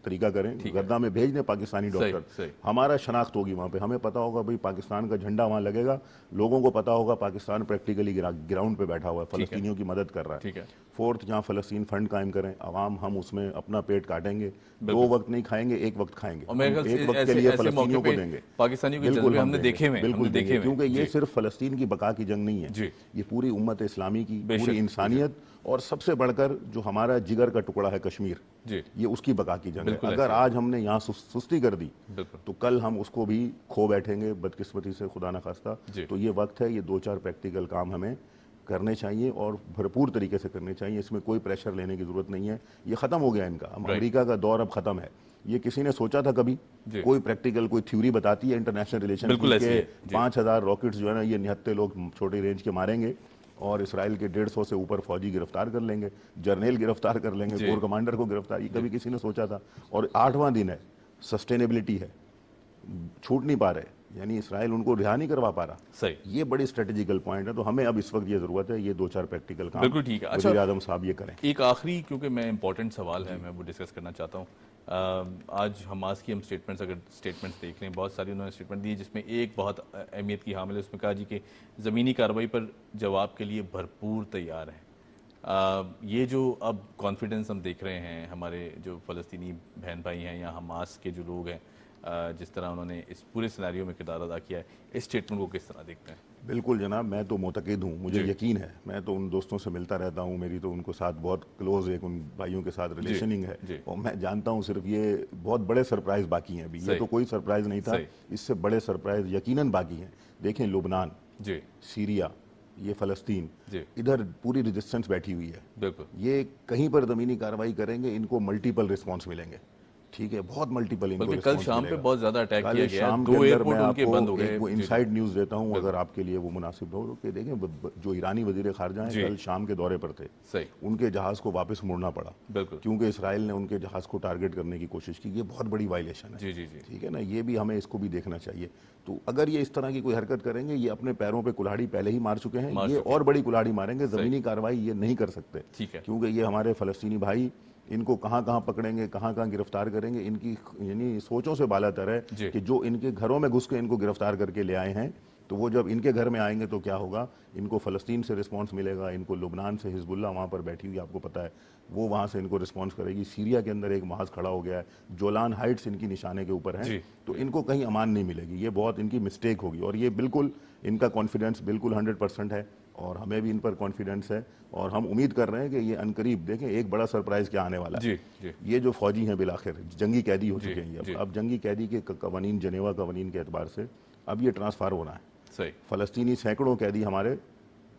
طریقہ کریں, غزہ میں بھیج دیں پاکستانی ڈاکٹر, ہمارا شناخت ہوگی وہاں پہ, ہمیں پتہ ہوگا بھئی پاکستان کا جھنڈا وہاں لگے گا, لوگوں کو پتہ ہوگا پاکستان پریکٹیکلی گراؤنڈ پہ بیٹھا ہوا ہے, فلسطینیوں کی مدد کر رہا ہے. فورتھ, جہاں فلسطین فنڈ قائم کریں, عوام ہم اس میں اپنا پیٹ کاٹیں گے, 2 وقت نہیں کھائیں گے, 1 وقت کھائیں گے, 1 وقت کے لیے فلسطینیوں کو دیں گے. پاکستانیوں کے جذبے ہم نے دیکھے ہوئے, بالکل دیکھے, کیونکہ یہ صرف فلسطین کی بقا کی جنگ نہیں ہے, یہ پوری امت اسلامی کی, پوری انسانیت, اور سب سے بڑھ کر جو ہمارا جگر کا ٹکڑا ہے کشمیر, یہ اس کی بقا کی جنگ ہے. اگر آج ہم نے یہاں سستی کر دی تو کل ہم اس کو بھی کھو بیٹھیں گے بدقسمتی سے, خدا نخواستہ. تو یہ وقت ہے, یہ 2-4 پریکٹیکل کام ہمیں کرنے چاہیے اور بھرپور طریقے سے کرنے چاہیے. اس میں کوئی پریشر لینے کی ضرورت نہیں ہے, یہ ختم ہو گیا ان کا. امریکہ کا دور اب ختم ہے. یہ کسی نے سوچا تھا کبھی؟ کوئی پریکٹیکل کوئی تھیوری بتاتی ہے انٹرنیشنل ریلیشن کے 5000 راکٹس جو ہے نا یہ نہتے لوگ چھوٹی رینج کے ماریں گے اور اسرائیل کے 150 سے اوپر فوجی گرفتار کر لیں گے, جرنیل گرفتار کر لیں گے, کور کمانڈر کو گرفتار, یہ کبھی کسی نے سوچا تھا؟ اور 8واں دن ہے, سسٹینیبلٹی ہے, چھوٹ نہیں پا رہے, یعنی اسرائیل ان کو رہا نہیں کروا پا رہا. صحیح, یہ بڑی اسٹریٹجیکل پوائنٹ ہے. تو ہمیں اب اس وقت یہ ضرورت ہے یہ 2-4 پریکٹیکل کام بالکل ٹھیک ہے. وزیر اعظم صاحب یہ کریں. ایک آخری, کیونکہ میں امپورٹنٹ سوال ہے میں وہ ڈسکس کرنا چاہتا ہوں. آج حماس کی ہم اسٹیٹمنٹس اگر اسٹیٹمنٹس دیکھ لیں, بہت ساری انہوں نے اسٹیٹمنٹ دی جس میں ایک بہت اہمیت کی حامل ہے. اس میں کہا جی کہ زمینی کارروائی پر جواب کے لیے بھرپور تیار ہیں. یہ جو اب کانفیڈنس ہم دیکھ رہے ہیں ہمارے جو فلسطینی بہن بھائی ہیں یا حماس کے جو لوگ ہیں, جس طرح انہوں نے اس پورے سیناریو میں کردار ادا کیا ہے, اس اسٹیٹمنٹ کو کس طرح دیکھتے ہیں؟ بالکل جناب, میں تو معتقد ہوں, مجھے یقین ہے, میں تو ان دوستوں سے ملتا رہتا ہوں, میری تو ان کو ساتھ بہت کلوز ایک ان بھائیوں کے ساتھ ریلیشننگ ہے, اور میں جانتا ہوں صرف یہ بہت بڑے سرپرائز باقی ہیں ابھی. یہ تو کوئی سرپرائز نہیں تھا, اس سے بڑے سرپرائز یقیناً باقی ہیں. دیکھیں لبنان, سیریا, یہ فلسطین, ادھر پوری ریزسٹنس بیٹھی ہوئی ہے. یہ کہیں پر زمینی کارروائی کریں گے ان کو ملٹیپل رسپانس ملیں گے. ٹھیک ہے, بہت ملٹیپل. کل شام پہ بہت زیادہ اٹیک کیا گیا, شام کے اندر میں آپ کو ایک انسائیڈ نیوز دیتا ہوں اگر آپ کے لیے وہ مناسب ہو, کہ دیکھیں جو ایرانی وزیر خارجہ ہیں کل شام کے دورے پر تھے, ان کے جہاز کو واپس مڑنا پڑا کیونکہ اسرائیل نے ان کے جہاز کو ٹارگٹ کرنے کی کوشش کی. یہ بہت بڑی وائلیشن ہے. ٹھیک ہے نا, یہ بھی ہمیں اس کو بھی دیکھنا چاہیے. تو اگر یہ اس طرح کی کوئی حرکت کریں گے, یہ اپنے پیروں پہ کلہاڑی پہلے ہی مار چکے ہیں, یہ اور بڑی کلہاڑی ماریں گے. زمینی کارروائی یہ نہیں کر سکتے کیونکہ یہ ہمارے فلسطینی بھائی, ان کو کہاں کہاں پکڑیں گے, کہاں کہاں گرفتار کریں گے, ان کی یعنی سوچوں سے بالا تر ہے کہ جو ان کے گھروں میں گھس کے ان کو گرفتار کر کے لے آئے ہیں, تو وہ جب ان کے گھر میں آئیں گے تو کیا ہوگا, ان کو فلسطین سے رسپانس ملے گا, ان کو لبنان سے حزب اللہ وہاں پر بیٹھی ہوئی آپ کو پتہ ہے, وہ وہاں سے ان کو رسپانس کرے گی. سیریا کے اندر ایک محاذ کھڑا ہو گیا ہے, جولان ہائٹس ان کی نشانے کے اوپر ہیں, تو ان کو کہیں امان نہیں ملے گی. یہ بہت ان کی مسٹیک ہوگی, اور یہ بالکل ان کا کانفیڈنس بالکل 100% ہے, اور ہمیں بھی ان پر کانفیڈنس ہے, اور ہم امید کر رہے ہیں کہ یہ عنقریب دیکھیں ایک بڑا سرپرائز کیا آنے والا ہے. یہ جو فوجی ہیں بالآخر جنگی قیدی ہو چکے ہیں, اب جنگی قیدی کے قوانین, جنیوا قوانین کے اعتبار سے اب یہ ٹرانسفر ہونا ہے. فلسطینی سینکڑوں قیدی ہمارے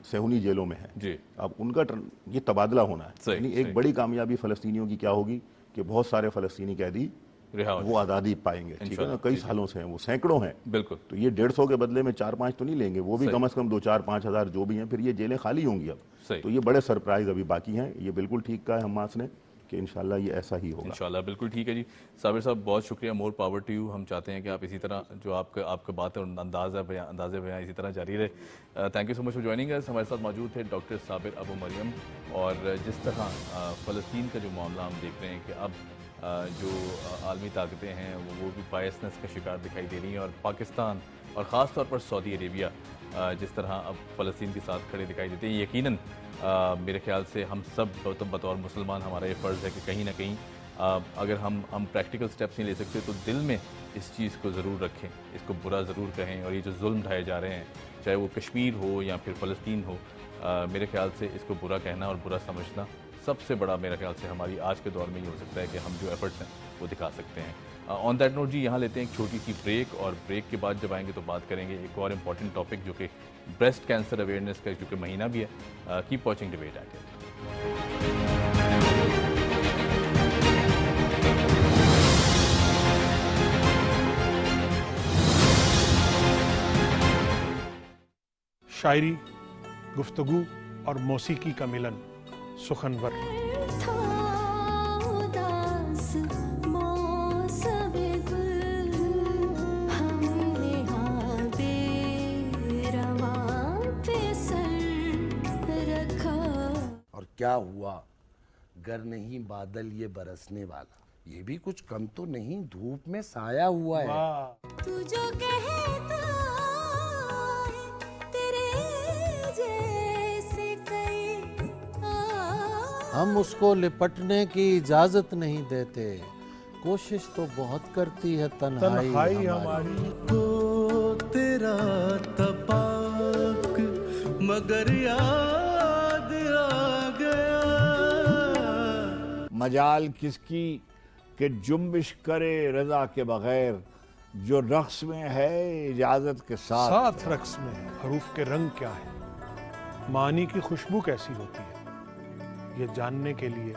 صہیونی جیلوں میں ہیں, اب ان کا یہ تبادلہ ہونا ہے. یعنی ایک بڑی کامیابی فلسطینیوں کی کیا ہوگی کہ بہت سارے فلسطینی قیدی وہ آزادی پائیں گے. ٹھیک ہے نا, کئی سالوں سے ہیں وہ, سینکڑوں ہیں. بالکل, تو یہ 150 کے بدلے میں 4-5 تو نہیں لیں گے, وہ بھی کم از کم 2-4-5 ہزار جو بھی ہیں, پھر یہ جیلیں خالی ہوں گی اب. تو یہ بڑے سرپرائز ابھی باقی ہیں. یہ بالکل ٹھیک کہا ہے حماس نے کہ انشاءاللہ یہ ایسا ہی ہوگا. انشاءاللہ بالکل ٹھیک ہے جی. صابر صاحب بہت شکریہ, مور پاور ٹو یو. ہم چاہتے ہیں کہ آپ اسی طرح جو آپ کا بات ہے انداز بیاں اسی طرح جاری رہے. Thank you so much for joining us. ہمارے ساتھ موجود تھے ڈاکٹر صابر ابو مریم, اور جس طرح فلسطین کا جو معاملہ ہم دیکھ رہے ہیں کہ اب جو عالمی طاقتیں ہیں وہ بھی بائسنس کا شکار دکھائی دے رہی ہیں, اور پاکستان اور خاص طور پر سعودی عربیہ جس طرح اب فلسطین کے ساتھ کھڑے دکھائی دیتے ہیں. یقیناً میرے خیال سے ہم سب بطور مسلمان ہمارا یہ فرض ہے کہ کہیں نہ کہیں اگر ہم پریکٹیکل سٹیپس نہیں لے سکتے تو دل میں اس چیز کو ضرور رکھیں, اس کو برا ضرور کہیں, اور یہ جو ظلم ڈھائے جا رہے ہیں چاہے وہ کشمیر ہو یا پھر فلسطین ہو, میرے خیال سے اس کو برا کہنا اور برا سمجھنا سب سے بڑا میرے خیال سے ہماری آج کے دور میں یہ ہو سکتا ہے کہ ہم جو ایفرٹس ہیں وہ دکھا سکتے ہیں. آن دیٹ نوٹ جی یہاں لیتے ہیں ایک چھوٹی سی بریک, اور بریک کے بعد جب آئیں گے تو بات کریں گے ایک اور امپورٹنٹ ٹاپک جو کہ بریسٹ کینسر اویئرنیس کا جو کہ مہینہ بھی ہے. Keep watching debate at eight. شاعری, گفتگو اور موسیقی کا ملن, سخنور. اور کیا ہوا گر نہیں بادل یہ برسنے والا، یہ بھی کچھ کم تو نہیں، دھوپ میں سایہ ہوا ہے۔ تو جو کہتا ہے تیرے جیسے کئی ہم اس کو لپٹنے کی اجازت نہیں دیتے، کوشش تو بہت کرتی ہے تنہائی ہماری۔ تو تیرا تپاک مگر یاد آ گیا، مجال کس کی کہ جنبش کرے رضا کے بغیر، جو رقص میں ہے اجازت کے ساتھ رقص میں ہے۔ حروف کے رنگ کیا ہے، معنی کی خوشبو کیسی ہوتی ہے، یہ جاننے کے لیے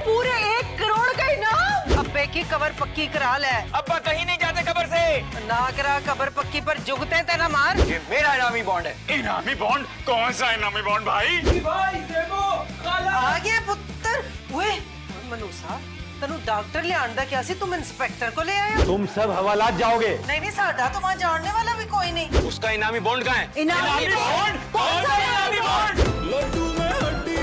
پورے 1 کروڑ کا انعام۔ ابے کی قبر پکی کرا لے۔ ابا کہیں نہیں جاتے قبر سے، نہ کرا قبر پکی پر جگتے تے نہ مار۔ یہ میرا انعامی بانڈ ہے۔ انعامی بانڈ؟ کون سا انعامی بانڈ بھائی؟ بھائی دیکھو آ گیا پتر۔ اوے منوسا تنو ڈاکٹر لے آندا کیا سی، تم انسپیکٹر کو لے آیا؟ تم سب حوالات جاؤ گے۔ نہیں ساڈا تو وہاں جاننے والا بھی کوئی نہیں۔ اس کا انعامی بانڈ کہاں ہے؟ انعامی بانڈ؟ کون سا انعامی بانڈ؟ لڈو میں ہڈی۔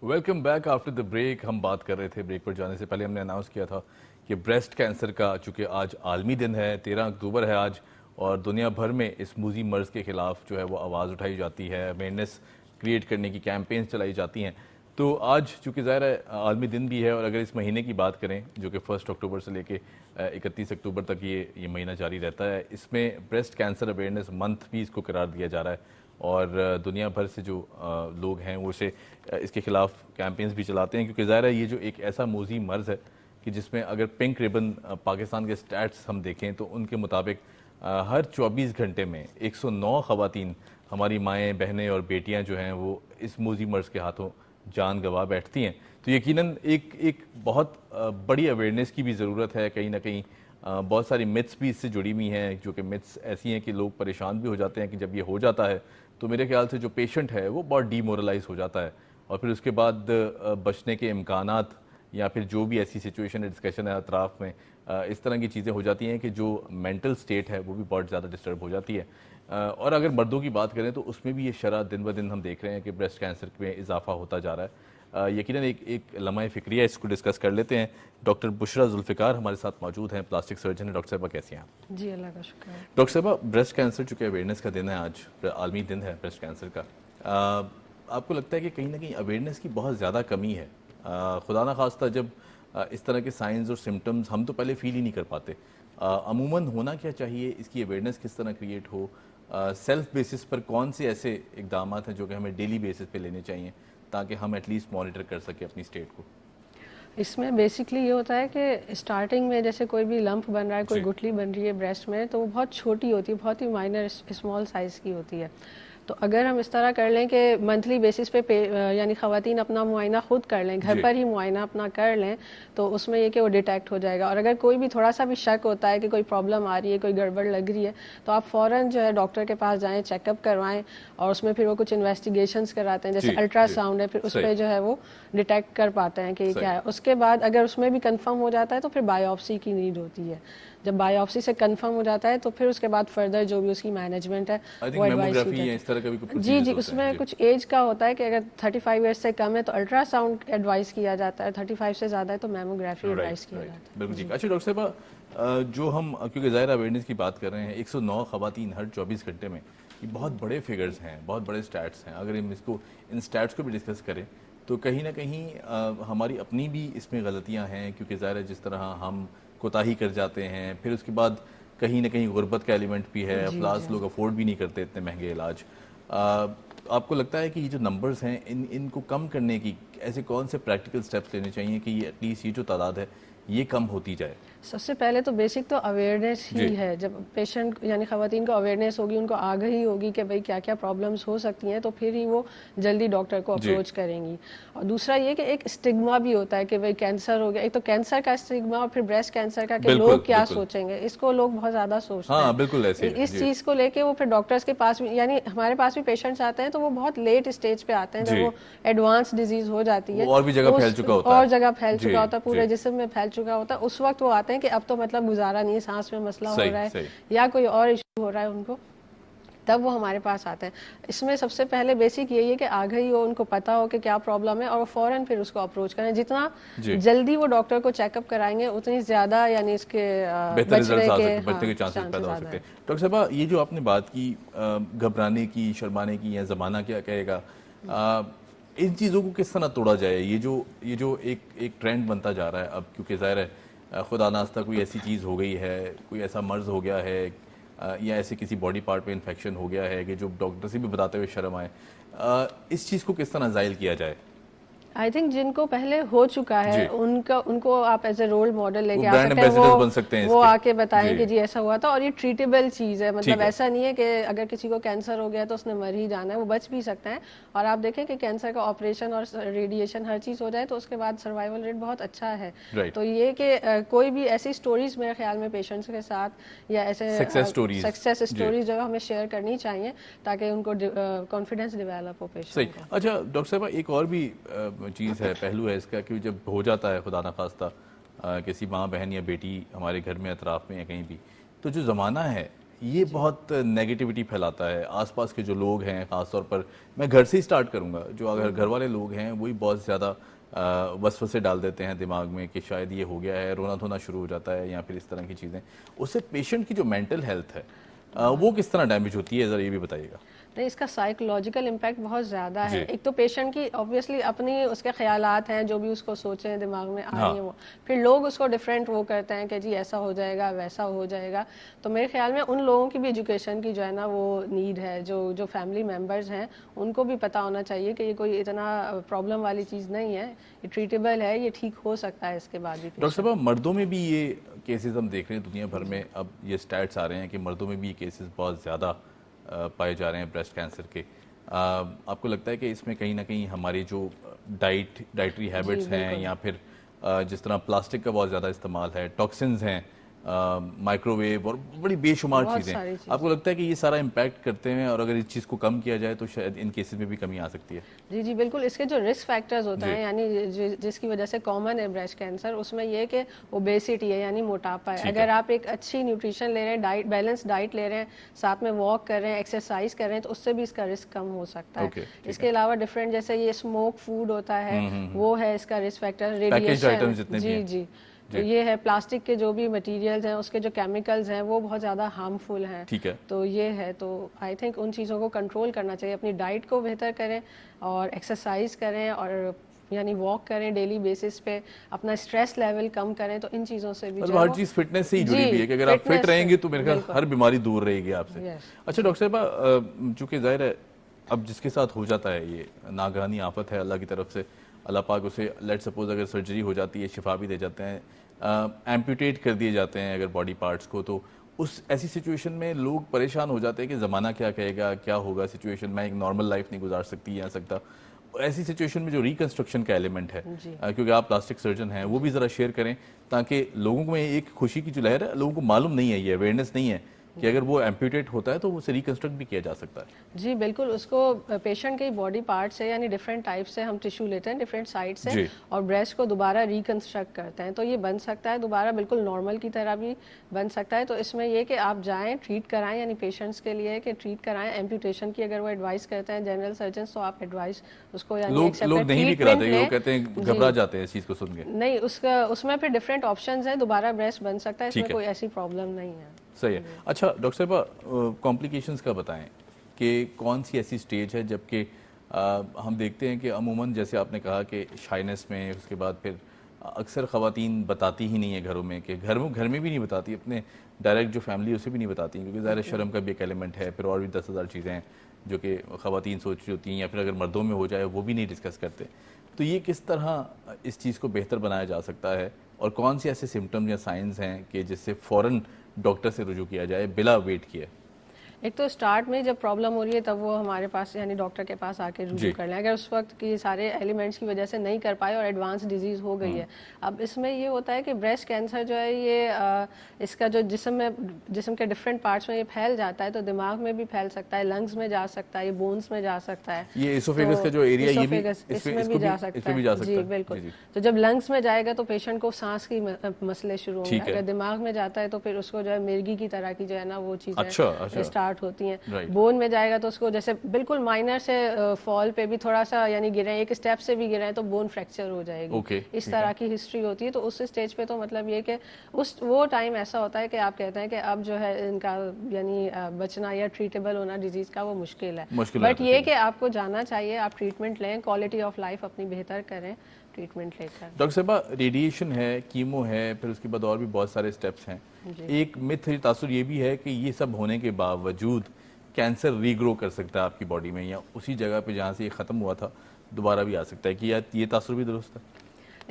Welcome back after the break. ہم بات کر رہے تھے، بریک پر جانے سے پہلے ہم نے اناؤنس کیا تھا کہ بریسٹ کینسر کا چونکہ آج عالمی دن ہے، 13 اکتوبر ہے آج، اور دنیا بھر میں اس موذی مرض کے خلاف جو ہے وہ آواز اٹھائی جاتی ہے، اویئرنیس کریٹ کرنے کی کیمپینز چلائی جاتی ہیں۔ تو آج چونکہ ظاہر ہے عالمی دن بھی ہے، اور اگر اس مہینے کی بات کریں جو کہ 1 اکتوبر سے لے کے 31 اکتوبر تک یہ مہینہ جاری رہتا ہے، اس میں بریسٹ کینسر اویئرنیس منتھ بھی اس کو قرار دیا جا رہا ہے، اور دنیا بھر سے جو لوگ ہیں وہ اس کے خلاف کیمپینز بھی چلاتے ہیں، کیونکہ ظاہر ہے یہ جو ایک ایسا موذی مرض ہے کہ جس میں اگر پنک ریبن پاکستان کے سٹیٹس ہم دیکھیں تو ان کے مطابق ہر 24 گھنٹے میں 109 خواتین، ہماری مائیں، بہنیں اور بیٹیاں جو ہیں وہ اس موذی مرض کے ہاتھوں جان گنوا بیٹھتی ہیں۔ تو یقیناً ایک بہت بڑی اویئرنیس کی بھی ضرورت ہے، کہیں نہ کہیں بہت ساری متس بھی اس سے جڑی ہوئی ہیں، جو کہ متس ایسی ہیں کہ لوگ پریشان بھی ہو جاتے ہیں کہ جب یہ ہو جاتا ہے تو میرے خیال سے جو پیشنٹ ہے وہ بہت ڈی مورلائز ہو جاتا ہے، اور پھر اس کے بعد بچنے کے امکانات یا پھر جو بھی ایسی سچویشن ہے، ڈسکشن ہے اطراف میں، اس طرح کی چیزیں ہو جاتی ہیں کہ جو مینٹل سٹیٹ ہے وہ بھی بہت زیادہ ڈسٹرب ہو جاتی ہے۔ اور اگر مردوں کی بات کریں تو اس میں بھی یہ شرح دن بدن ہم دیکھ رہے ہیں کہ بریسٹ کینسر میں اضافہ ہوتا جا رہا ہے۔ یقیناً ایک لمحہ فکریہ اس کو ڈسکس کر لیتے ہیں۔ ڈاکٹر بشرا ذوالفقار ہمارے ساتھ موجود ہیں، پلاسٹک سرجن ہیں۔ ڈاکٹر صاحبہ کیسی ہیں آپ؟ جی اللہ کا شکر ہے۔ ڈاکٹر صاحبہ، بریسٹ کینسر چونکہ اویئرنیس کا دن ہے آج، عالمی دن ہے بریسٹ کینسر کا، آپ کو لگتا ہے کہ کہیں نہ کہیں اویئرنیس کی بہت زیادہ کمی ہے؟ خدا نخواستہ جب اس طرح کے سائنز اور سمٹمز ہم تو پہلے فیل ہی نہیں کر پاتے، عموماً ہونا کیا چاہیے، اس کی اویئرنیس کس طرح کریٹ ہو، سیلف بیسس پر کون سے ایسے اقدامات ہیں جو کہ ہمیں ڈیلی بیسس پہ لینے چاہیے تاکہ ہم ایٹ لیسٹ مانیٹر کر سکیں اپنی اسٹیٹ کو؟ اس میں بیسکلی یہ ہوتا ہے کہ اسٹارٹنگ میں جیسے کوئی بھی لمپ بن رہا ہے، کوئی گٹھلی بن رہی ہے بریسٹ میں، تو وہ بہت چھوٹی ہوتی ہے، بہت ہی مائنر اسمال سائز کی ہوتی ہے۔ تو اگر ہم اس طرح کر لیں کہ منتھلی بیسس پہ یعنی خواتین اپنا معائنہ خود کر لیں, گھر پر ہی معائنہ اپنا کر لیں, تو اس میں یہ کہ وہ ڈیٹیکٹ ہو جائے گا. اور اگر کوئی بھی تھوڑا سا بھی شک ہوتا ہے کہ کوئی پرابلم آ رہی ہے, کوئی گڑبڑ لگ رہی ہے, تو آپ فوراً جو ہے ڈاکٹر کے پاس جائیں, چیک اپ کروائیں, اور اس میں پھر وہ کچھ انویسٹیگیشنز کراتے ہیں, جیسے الٹرا ساؤنڈ ہے, پھر اس پہ جو ہے وہ ڈیٹیکٹ کر پاتے ہیں کہ یہ کیا ہے. اس کے بعد اگر اس میں بھی کنفرم ہو جاتا ہے تو پھر بایوپسی کی نیڈ ہوتی ہے. جب بایوپسی سے کنفرم ہو جاتا ہے تو پھر اس کے بعد فردر جو بھی اس کی مینجمنٹ ہے وہ ایڈوائز کی. جی اس میں کچھ ایج کا ہوتا ہے کہ اگر 35 ایئرس سے کم ہے تو الٹرا ساؤنڈ ایڈوائز کیا جاتا ہے, 35 سے زیادہ ہے تو میموگرافی ایڈوائز کیا جاتا ہے. بالکل. اچھا ڈاکٹر صاحبہ, جو ہم کیونکہ ظاہر اویئرنیس کی بات کر رہے ہیں, 109 خواتین ہر 24 گھنٹے میں, یہ بہت بڑے فگرز ہیں, بہت بڑے اسٹیٹس ہیں. اگر ہم اس کو ان اسٹیٹس کو بھی ڈسکس کریں تو کہیں نہ کہیں ہماری اپنی بھی اس میں غلطیاں ہیں, کیونکہ ظاہر ہے جس طرح ہم کوتاہی کر جاتے ہیں, پھر اس کے بعد کہیں نہ کہیں غربت کا ایلیمنٹ بھی ہے, پلاس لوگ افورڈ بھی نہیں کرتے اتنے مہنگے علاج. آپ کو لگتا ہے کہ یہ جو نمبرز ہیں ان کو کم کرنے کی ایسے کون سے پریکٹیکل سٹیپس لینے چاہیے کہ یہ ایٹ لیسٹ یہ جو تعداد ہے یہ کم ہوتی جائے؟ سب سے پہلے تو بیسک تو اویئرنیس ہی ہے. جب پیشنٹ یعنی خواتین کو اویئرنیس ہوگی, ان کو آگہی ہوگی کہ بھئی کیا کیا پرابلمس ہو سکتی ہیں, تو پھر ہی وہ جلدی ڈاکٹر کو اپروچ کریں گی. اور دوسرا یہ کہ ایک اسٹگما بھی ہوتا ہے کہ بھئی کینسر ہو گیا, ایک تو کینسر کا اسٹگما اور پھر بریسٹ کینسر کا کہ لوگ کیا سوچیں گے, اس کو لوگ بہت زیادہ سوچتے ہیں. بالکل ایسے اس چیز کو لے کے وہ پھر ڈاکٹرس کے پاس بھی, یعنی ہمارے پاس بھی پیشنٹس آتے ہیں تو وہ بہت لیٹ اسٹیج پہ آتے ہیں, جب وہ ایڈوانس ڈیزیز ہو جاتی ہے, اور بھی جگہ پھیل چکا ہوتا ہے, اور جگہ پھیل چکا ہوتا ہے, پورے جسم میں پھیل چکا ہوتا ہے, اس وقت وہ آتے ہیں کہ اب تو مطلب گزارا نہیں ہے, سانس میں مسئلہ ہو رہا ہے یا کوئی اور ایشو ہو رہا ہے ان کو, تب وہ ہمارے پاس آتے ہیں. اس میں سب سے پہلے بیسک یہی ہے کہ آگہی ہو, ان کو پتہ ہو کہ کیا پرابلم ہے, اور وہ فوراً پھر اس کو اپروچ کریں. جتنا جلدی وہ ڈاکٹر کو چیک اپ کرائیں گے اتنی زیادہ یعنی اس کے بچنے کے چانسز پیدا ہو سکتے ہیں. ڈاکٹر صاحبہ, یہ جو آپ نے بات کی گھبرانے کی, شرمانے کی, یا زمانہ کیا کہے گا, ان چیزوں کو کس طرح توڑا جائے؟ یہ جو ایک ٹرینڈ بنتا جا رہا ہے اب, کیونکہ ظاہر ہے خدا ناستہ کوئی ایسی چیز ہو گئی ہے, کوئی ایسا مرض ہو گیا ہے, یا ایسے کسی باڈی پارٹ پہ انفیکشن ہو گیا ہے کہ جو ڈاکٹر سے بھی بتاتے ہوئے شرم آئے, اس چیز کو کس طرح زائل کیا جائے؟ آئی تھنک جن کو پہلے ہو چکا ہے ان کو آپ ایز اے رول ماڈل لے کے آ سکتے ہیں, وہ آ کے بتائیں کہ جی ایسا ہوا تھا, اور یہ ٹریٹیبل چیز ہے. مطلب ایسا نہیں ہے کہ اگر کسی کو کینسر ہو گیا تو اس نے مر ہی جانا ہے, وہ بچ بھی سکتا ہے. اور آپ دیکھیں کہ کینسر کا آپریشن اور ریڈیشن ہر چیز ہو جائے تو اس کے بعد سروائیول ریٹ بہت اچھا ہے. تو یہ کہ کوئی بھی ایسی سٹوریز میرے خیال میں پیشنٹس کے ساتھ یا ایسے سکسیس سٹوریز جو ہمیں شیئر کرنی چاہیے تاکہ ان کو کانفیڈنس ڈیولپ ہو پیشنٹ کو. اچھا ڈاکٹر صاحبہ, ایک اور بھی چیز ہے, پہلو ہے اس کا, کہ جب ہو جاتا ہے خدا نخواستہ کسی ماں بہن یا بیٹی ہمارے گھر میں, اطراف میں یا کہیں بھی, تو جو زمانہ ہے یہ بہت نیگیٹیوٹی پھیلاتا ہے. آس پاس کے جو لوگ ہیں, خاص طور پر میں گھر سے ہی سٹارٹ کروں گا, جو اگر گھر والے لوگ ہیں وہی بہت زیادہ وسوسے ڈال دیتے ہیں دماغ میں کہ شاید یہ ہو گیا ہے, رونا دھونا شروع ہو جاتا ہے, یا پھر اس طرح کی چیزیں. اس سے پیشنٹ کی جو مینٹل ہیلتھ ہے وہ کس طرح ڈیمیج ہوتی ہے, ذرا یہ بھی بتائیے گا. نہیں, اس کا سائیکولوجیکل امپیکٹ بہت زیادہ ہے. ایک تو پیشنٹ کی آبویسلی اپنی اس کے خیالات ہیں جو بھی اس کو سوچیں دماغ میں آ رہی ہیں, وہ پھر لوگ اس کو ڈفرینٹ وہ کرتے ہیں کہ جی ایسا ہو جائے گا ویسا ہو جائے گا. تو میرے خیال میں ان لوگوں کی بھی ایجوکیشن کی جو ہے نا وہ نیڈ ہے, جو فیملی ممبرز ہیں ان کو بھی پتہ ہونا چاہیے کہ یہ کوئی اتنا پرابلم والی چیز نہیں ہے, یہ ٹریٹیبل ہے, یہ ٹھیک ہو سکتا ہے اس کے بعد بھی. ڈاکٹر صاحب, مردوں میں بھی یہ کیسز ہم دیکھ رہے ہیں دنیا بھر میں, اب یہ اسٹیٹس آ رہے ہیں کہ مردوں میں بھی یہ کیسز بہت زیادہ پائے جا رہے ہیں بریسٹ کینسر کے. آپ کو لگتا ہے کہ اس میں کہیں نہ کہیں ہماری جو ڈائٹری ہیبٹس ہیں, یا پھر جس طرح پلاسٹک کا بہت زیادہ استعمال ہے, ٹاکسنز ہیں, مائکرو ویو اور بڑی بے شمار چیزیں, آپ کو لگتا ہے کہ یہ سارا امپیکٹ کرتے ہیں, اور اگر اس چیز کو کم کیا جائے تو شاید ان کیسز میں بھی کمی آ سکتی ہے؟ جی بالکل. اس کے جو رسک فیکٹرز ہوتے ہیں, یعنی جس کی وجہ سے کامن ہے بریسٹ کینسر, اس میں یہ کہ اوبیسٹی ہے, یعنی موٹاپا ہے. اگر آپ ایک اچھی نیوٹریشن لے رہے ہیں, بیلنس ڈائٹ لے رہے ہیں, ساتھ میں واک کر رہے ہیں, ایکسرسائز کر رہے ہیں, تو اس سے بھی اس کا رسک کم ہو سکتا ہے. اس کے علاوہ ڈفرینٹ جیسے یہ اسموک فوڈ ہوتا ہے, وہ ہے اس کا رسک فیکٹر. ریڈیشن, جی تو یہ ہے پلاسٹک کے جو بھی مٹیریلز ہیں, اس کے جو کیمیکلز ہیں وہ بہت زیادہ ہارمفل ہیں. تو یہ ہے, تو آئی تھنک ان چیزوں کو کنٹرول کرنا چاہیے. اپنی ڈائٹ کو بہتر کریں اور ایکسرسائز کریں, اور یعنی واک کریں ڈیلی بیسس پہ, اپنا اسٹریس لیول کم کریں. تو ان چیزوں سے بھی ہر چیز فٹنس سے ہی جڑی ہوئی ہے, کہ اگر آپ فٹ رہیں گے تو میرے خیال ہر بیماری دور رہے گی آپ سے. اچھا ڈاکٹر صاحبہ, چونکہ ظاہر ہے اب جس کے ساتھ ہو جاتا ہے یہ ناگہانی آفت ہے اللہ کی طرف سے, اللہ پاک اسے لیٹ سپوز اگر سرجری ہو جاتی ہے, شفا بھی دے جاتے ہیں, ایمپیوٹیٹ کر دیے جاتے ہیں اگر باڈی پارٹس کو, تو اس ایسی سچویشن میں لوگ پریشان ہو جاتے ہیں کہ زمانہ کیا کہے گا, کیا ہوگا سچویشن, میں ایک نارمل لائف نہیں گزار سکتی یا سکتا. ایسی سچویشن میں جو ریکنسٹرکشن کا ایلیمنٹ ہے, کیونکہ آپ پلاسٹک سرجن ہیں, وہ بھی ذرا شیئر کریں تاکہ لوگوں میں ایک خوشی کی جو لہر ہے, لوگوں کو معلوم نہیں ہے, یہ اویئرنیس نہیں ہے کہ اگر وہ ایمپیوٹیٹ ہوتا ہے تو اسے ریکنسٹرکٹ بھی کیا جا سکتا ہے. جی بالکل, اس کو پیشنٹ کے باڈی پارٹ سے یعنی ڈفرینٹ ٹائپ سے ہم ٹیشو لیتے ہیں ڈفرینٹ سائڈ سے اور بریسٹ کو دوبارہ ریکنسٹرکٹ کرتے ہیں, تو یہ بن سکتا ہے دوبارہ بالکل نارمل کی طرح بھی بن سکتا ہے. تو اس میں یہ کہ آپ جائیں ٹریٹ کرائیں, یعنی پیشنٹس کے لیے کہ ٹریٹ کرائیں ایمپیوٹیشن کی اگر وہ ایڈوائز کرتے ہیں جنرل سرجنس, تو آپ ایڈوائز اس کو یعنی لوگ نہیں بھی کراتے, وہ کہتے ہیں گھبرا جاتے ہیں اس چیز کو سن کے. نہیں, اس میں پھر ڈفرینٹ آپشنز ہیں, دوبارہ بریسٹ بن سکتا ہے, اس میں کوئی ایسی پرابلم نہیں ہے. صحیح ہے. اچھا ڈاکٹر صاحبہ, کمپلیکیشنز کا بتائیں کہ کون سی ایسی سٹیج ہے جبکہ ہم دیکھتے ہیں کہ عموماً جیسے آپ نے کہا کہ شائنس میں, اس کے بعد پھر اکثر خواتین بتاتی ہی نہیں ہیں گھروں میں, کہ گھر میں بھی نہیں بتاتی, اپنے ڈائریکٹ جو فیملی ہے اسے بھی نہیں بتاتی, کیونکہ ظاہر شرم کا بھی ایک ایلیمنٹ ہے, پھر اور بھی 10,000 چیزیں ہیں جو کہ خواتین سوچ رہی ہوتی ہیں, یا پھر اگر مردوں میں ہو جائے وہ بھی نہیں ڈسکس کرتے. تو یہ کس طرح اس چیز کو بہتر بنایا جا سکتا ہے, اور کون سی ایسے سمٹمز یا سائنز ہیں کہ جس سے فوراً ڈاکٹر سے رجوع کیا جائے بلا ویٹ کیے؟ ایک تو اسٹارٹ میں جب پرابلم ہو رہی ہے تب وہ ہمارے پاس یعنی ڈاکٹر کے پاس آ کے رجوع کر لیں, اگر اس وقت کی سارے ایلیمنٹس کی وجہ سے نہیں کر پائے اور ایڈوانس ڈیزیز ہو گئی ہے. اب اس میں یہ ہوتا ہے کہ بریسٹ کینسر جو ہے یہ اس کا جو جسم کے ڈفرینٹ پارٹس میں یہ پھیل جاتا ہے, تو دماغ میں بھی پھیل سکتا ہے, لنگز میں جا سکتا ہے, یہ بونس میں جا سکتا ہے, یہ ایسوفیگس کا جو ایریا یہ بھی اس میں بھی جا سکتا ہے. جی بالکل. تو جب لنگز میں جائے گا تو پیشنٹ کو سانس کی مسئلے شروع ہوں گے, اگر دماغ میں جاتا ہے تو پھر اس کو جو ہے مرگی کی طرح کی جو ہے نا وہ چیزیں اسٹارٹ ہوتی ہیں. بون میں جائے گا تو اس کو جیسے بالکل مائنر سے فال پہ بھی تھوڑا سا یعنی گرے, ایک اسٹیپ سے بھی گرے تو بون فریکچر ہو جائے گی, اس طرح کی ہسٹری ہوتی ہے. تو اس اسٹیج پہ تو مطلب یہ کہ وہ ٹائم ایسا ہوتا ہے کہ آپ کہتے ہیں کہ اب جو ہے ان کا یعنی بچنا یا ٹریٹیبل ہونا ڈیزیز کا وہ مشکل ہے, بٹ یہ کہ آپ کو جانا چاہیے, آپ ٹریٹمنٹ لیں, کوالٹی آف لائف اپنی بہتر کریں ٹریٹمنٹ لے کر. ڈاکٹر صاحبہ, ریڈیشن ہے, کیمو ہے, پھر اس کے بعد اور بھی بہت سارے اسٹیپس ہیں. ایک متھ تاثر یہ بھی ہے کہ یہ سب ہونے کے باوجود کینسر ری گرو کر سکتا ہے آپ کی باڈی میں, یا اسی جگہ پہ جہاں سے یہ ختم ہوا تھا دوبارہ بھی آ سکتا ہے, کہ یہ تاثر بھی درست ہے؟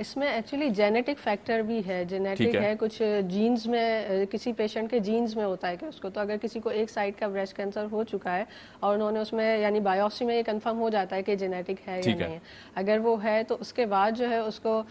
اس میں ایکچولی جینیٹک فیکٹر بھی ہے, جینیٹک ہے, کچھ جینز میں کسی پیشنٹ کے جینز میں ہوتا ہے کہ اس کو, تو اگر کسی کو ایک سائڈ کا بریسٹ کینسر ہو چکا ہے اور انہوں نے اس میں یعنی بایوپسی میں یہ کنفرم ہو جاتا ہے کہ جینیٹک ہے یا نہیں ہے, اگر وہ ہے تو اس کے بعد جو ہے اس کو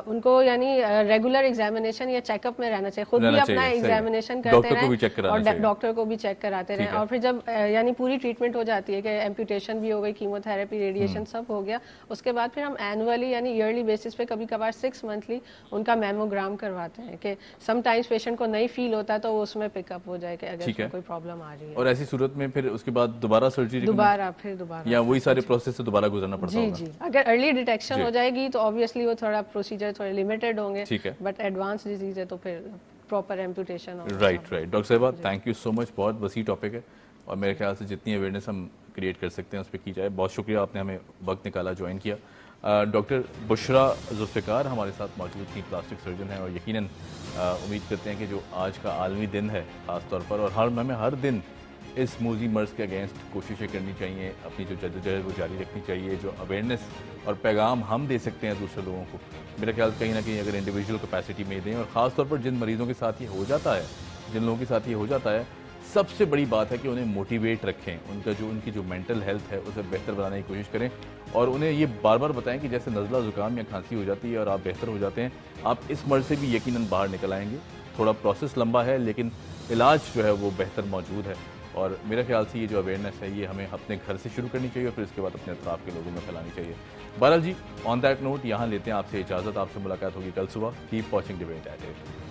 ان کو یعنی ریگولر ایگزامینیشن یا چیک اپ میں رہنا چاہیے, خود بھی اپنا ایگزامینیشن کرتے رہیں اور ڈاکٹر کو بھی چیک کراتے رہیں, اور پھر جب یعنی پوری ٹریٹمنٹ ہو جاتی ہے کہ ایمپیوٹیشن بھی ہو گئی, کیمو تھراپی, ریڈیشن سب ہو گیا, اس کے بعد پھر ہم اینولی یعنی ایئرلی بیسس پہ کبھی کبھار 6 منتھلی ان کا میموگرام کرواتے ہیں کہ سم ٹائمز پیشنٹ کو نہیں فیل ہوتا تو وہ اس میں پک اپ ہو جائے کہ اگر کوئی پرابلم آ رہی ہے. اور ایسی صورت میں پھر اس کے بعد دوبارہ سرجری دوبارہ یا وہی سارے پروسیس سے دوبارہ گزرنا پڑتا ہوگا؟ جی, اگر ارلی ڈیٹیکشن ہو جائے گی تو obviously وہ تھوڑا پروسیجر تھوڑے لمیٹڈ ہوں گے, بٹ ایڈوانس ڈیزیز ہے تو پھر پراپر ایمپوٹیشن. رائٹ. ڈاکٹر صاحبہ تھینک یو سو مچ, بہت وسیع ٹاپک ہے اور میرے خیال سے جتنی اویئرنیس ہم کریٹ کر سکتے ہیں اس پہ کی جائے. بہت شکریہ آپ نے ہمیں وقت نکالا, جوائن کیا. ڈاکٹر بشرا ذوالفقار ہمارے ساتھ موجود تھی, پلاسٹک سرجن ہیں, اور یقیناً امید کرتے ہیں کہ جو آج کا عالمی دن ہے خاص طور پر, اور ہمیں ہر دن اس موذی مرض کے اگینسٹ کوششیں کرنی چاہیے, اپنی جو جدوجہد وہ جاری رکھنی چاہیے, جو اویئرنیس اور پیغام ہم دے سکتے ہیں دوسرے لوگوں کو, میرا خیال کہیں نہ کہیں اگر انڈیویجول کیپیسٹی میں دیں, اور خاص طور پر جن مریضوں کے ساتھ یہ ہو جاتا ہے, جن لوگوں کے ساتھ یہ ہو جاتا ہے, سب سے بڑی بات ہے کہ انہیں موٹیویٹ رکھیں, ان کی جو مینٹل ہیلتھ ہے اسے بہتر بنانے کی کوشش کریں, اور انہیں یہ بار بار بتائیں کہ جیسے نزلہ زکام یا کھانسی ہو جاتی ہے اور آپ بہتر ہو جاتے ہیں, آپ اس مرض سے بھی یقیناً باہر نکل آئیں گے. تھوڑا پروسیس لمبا ہے لیکن علاج جو ہے وہ بہتر موجود ہے, اور میرے خیال سے یہ جو اویئرنیس ہے یہ ہمیں اپنے گھر سے شروع کرنی چاہیے اور پھر اس کے بعد اپنے اطراف کے لوگوں میں پھیلانی چاہیے. بہرحال جی, آن دیٹ نوٹ یہاں لیتے ہیں آپ سے اجازت, آپ سے ملاقات ہوگی کل صبح. Keep watching debate at 8.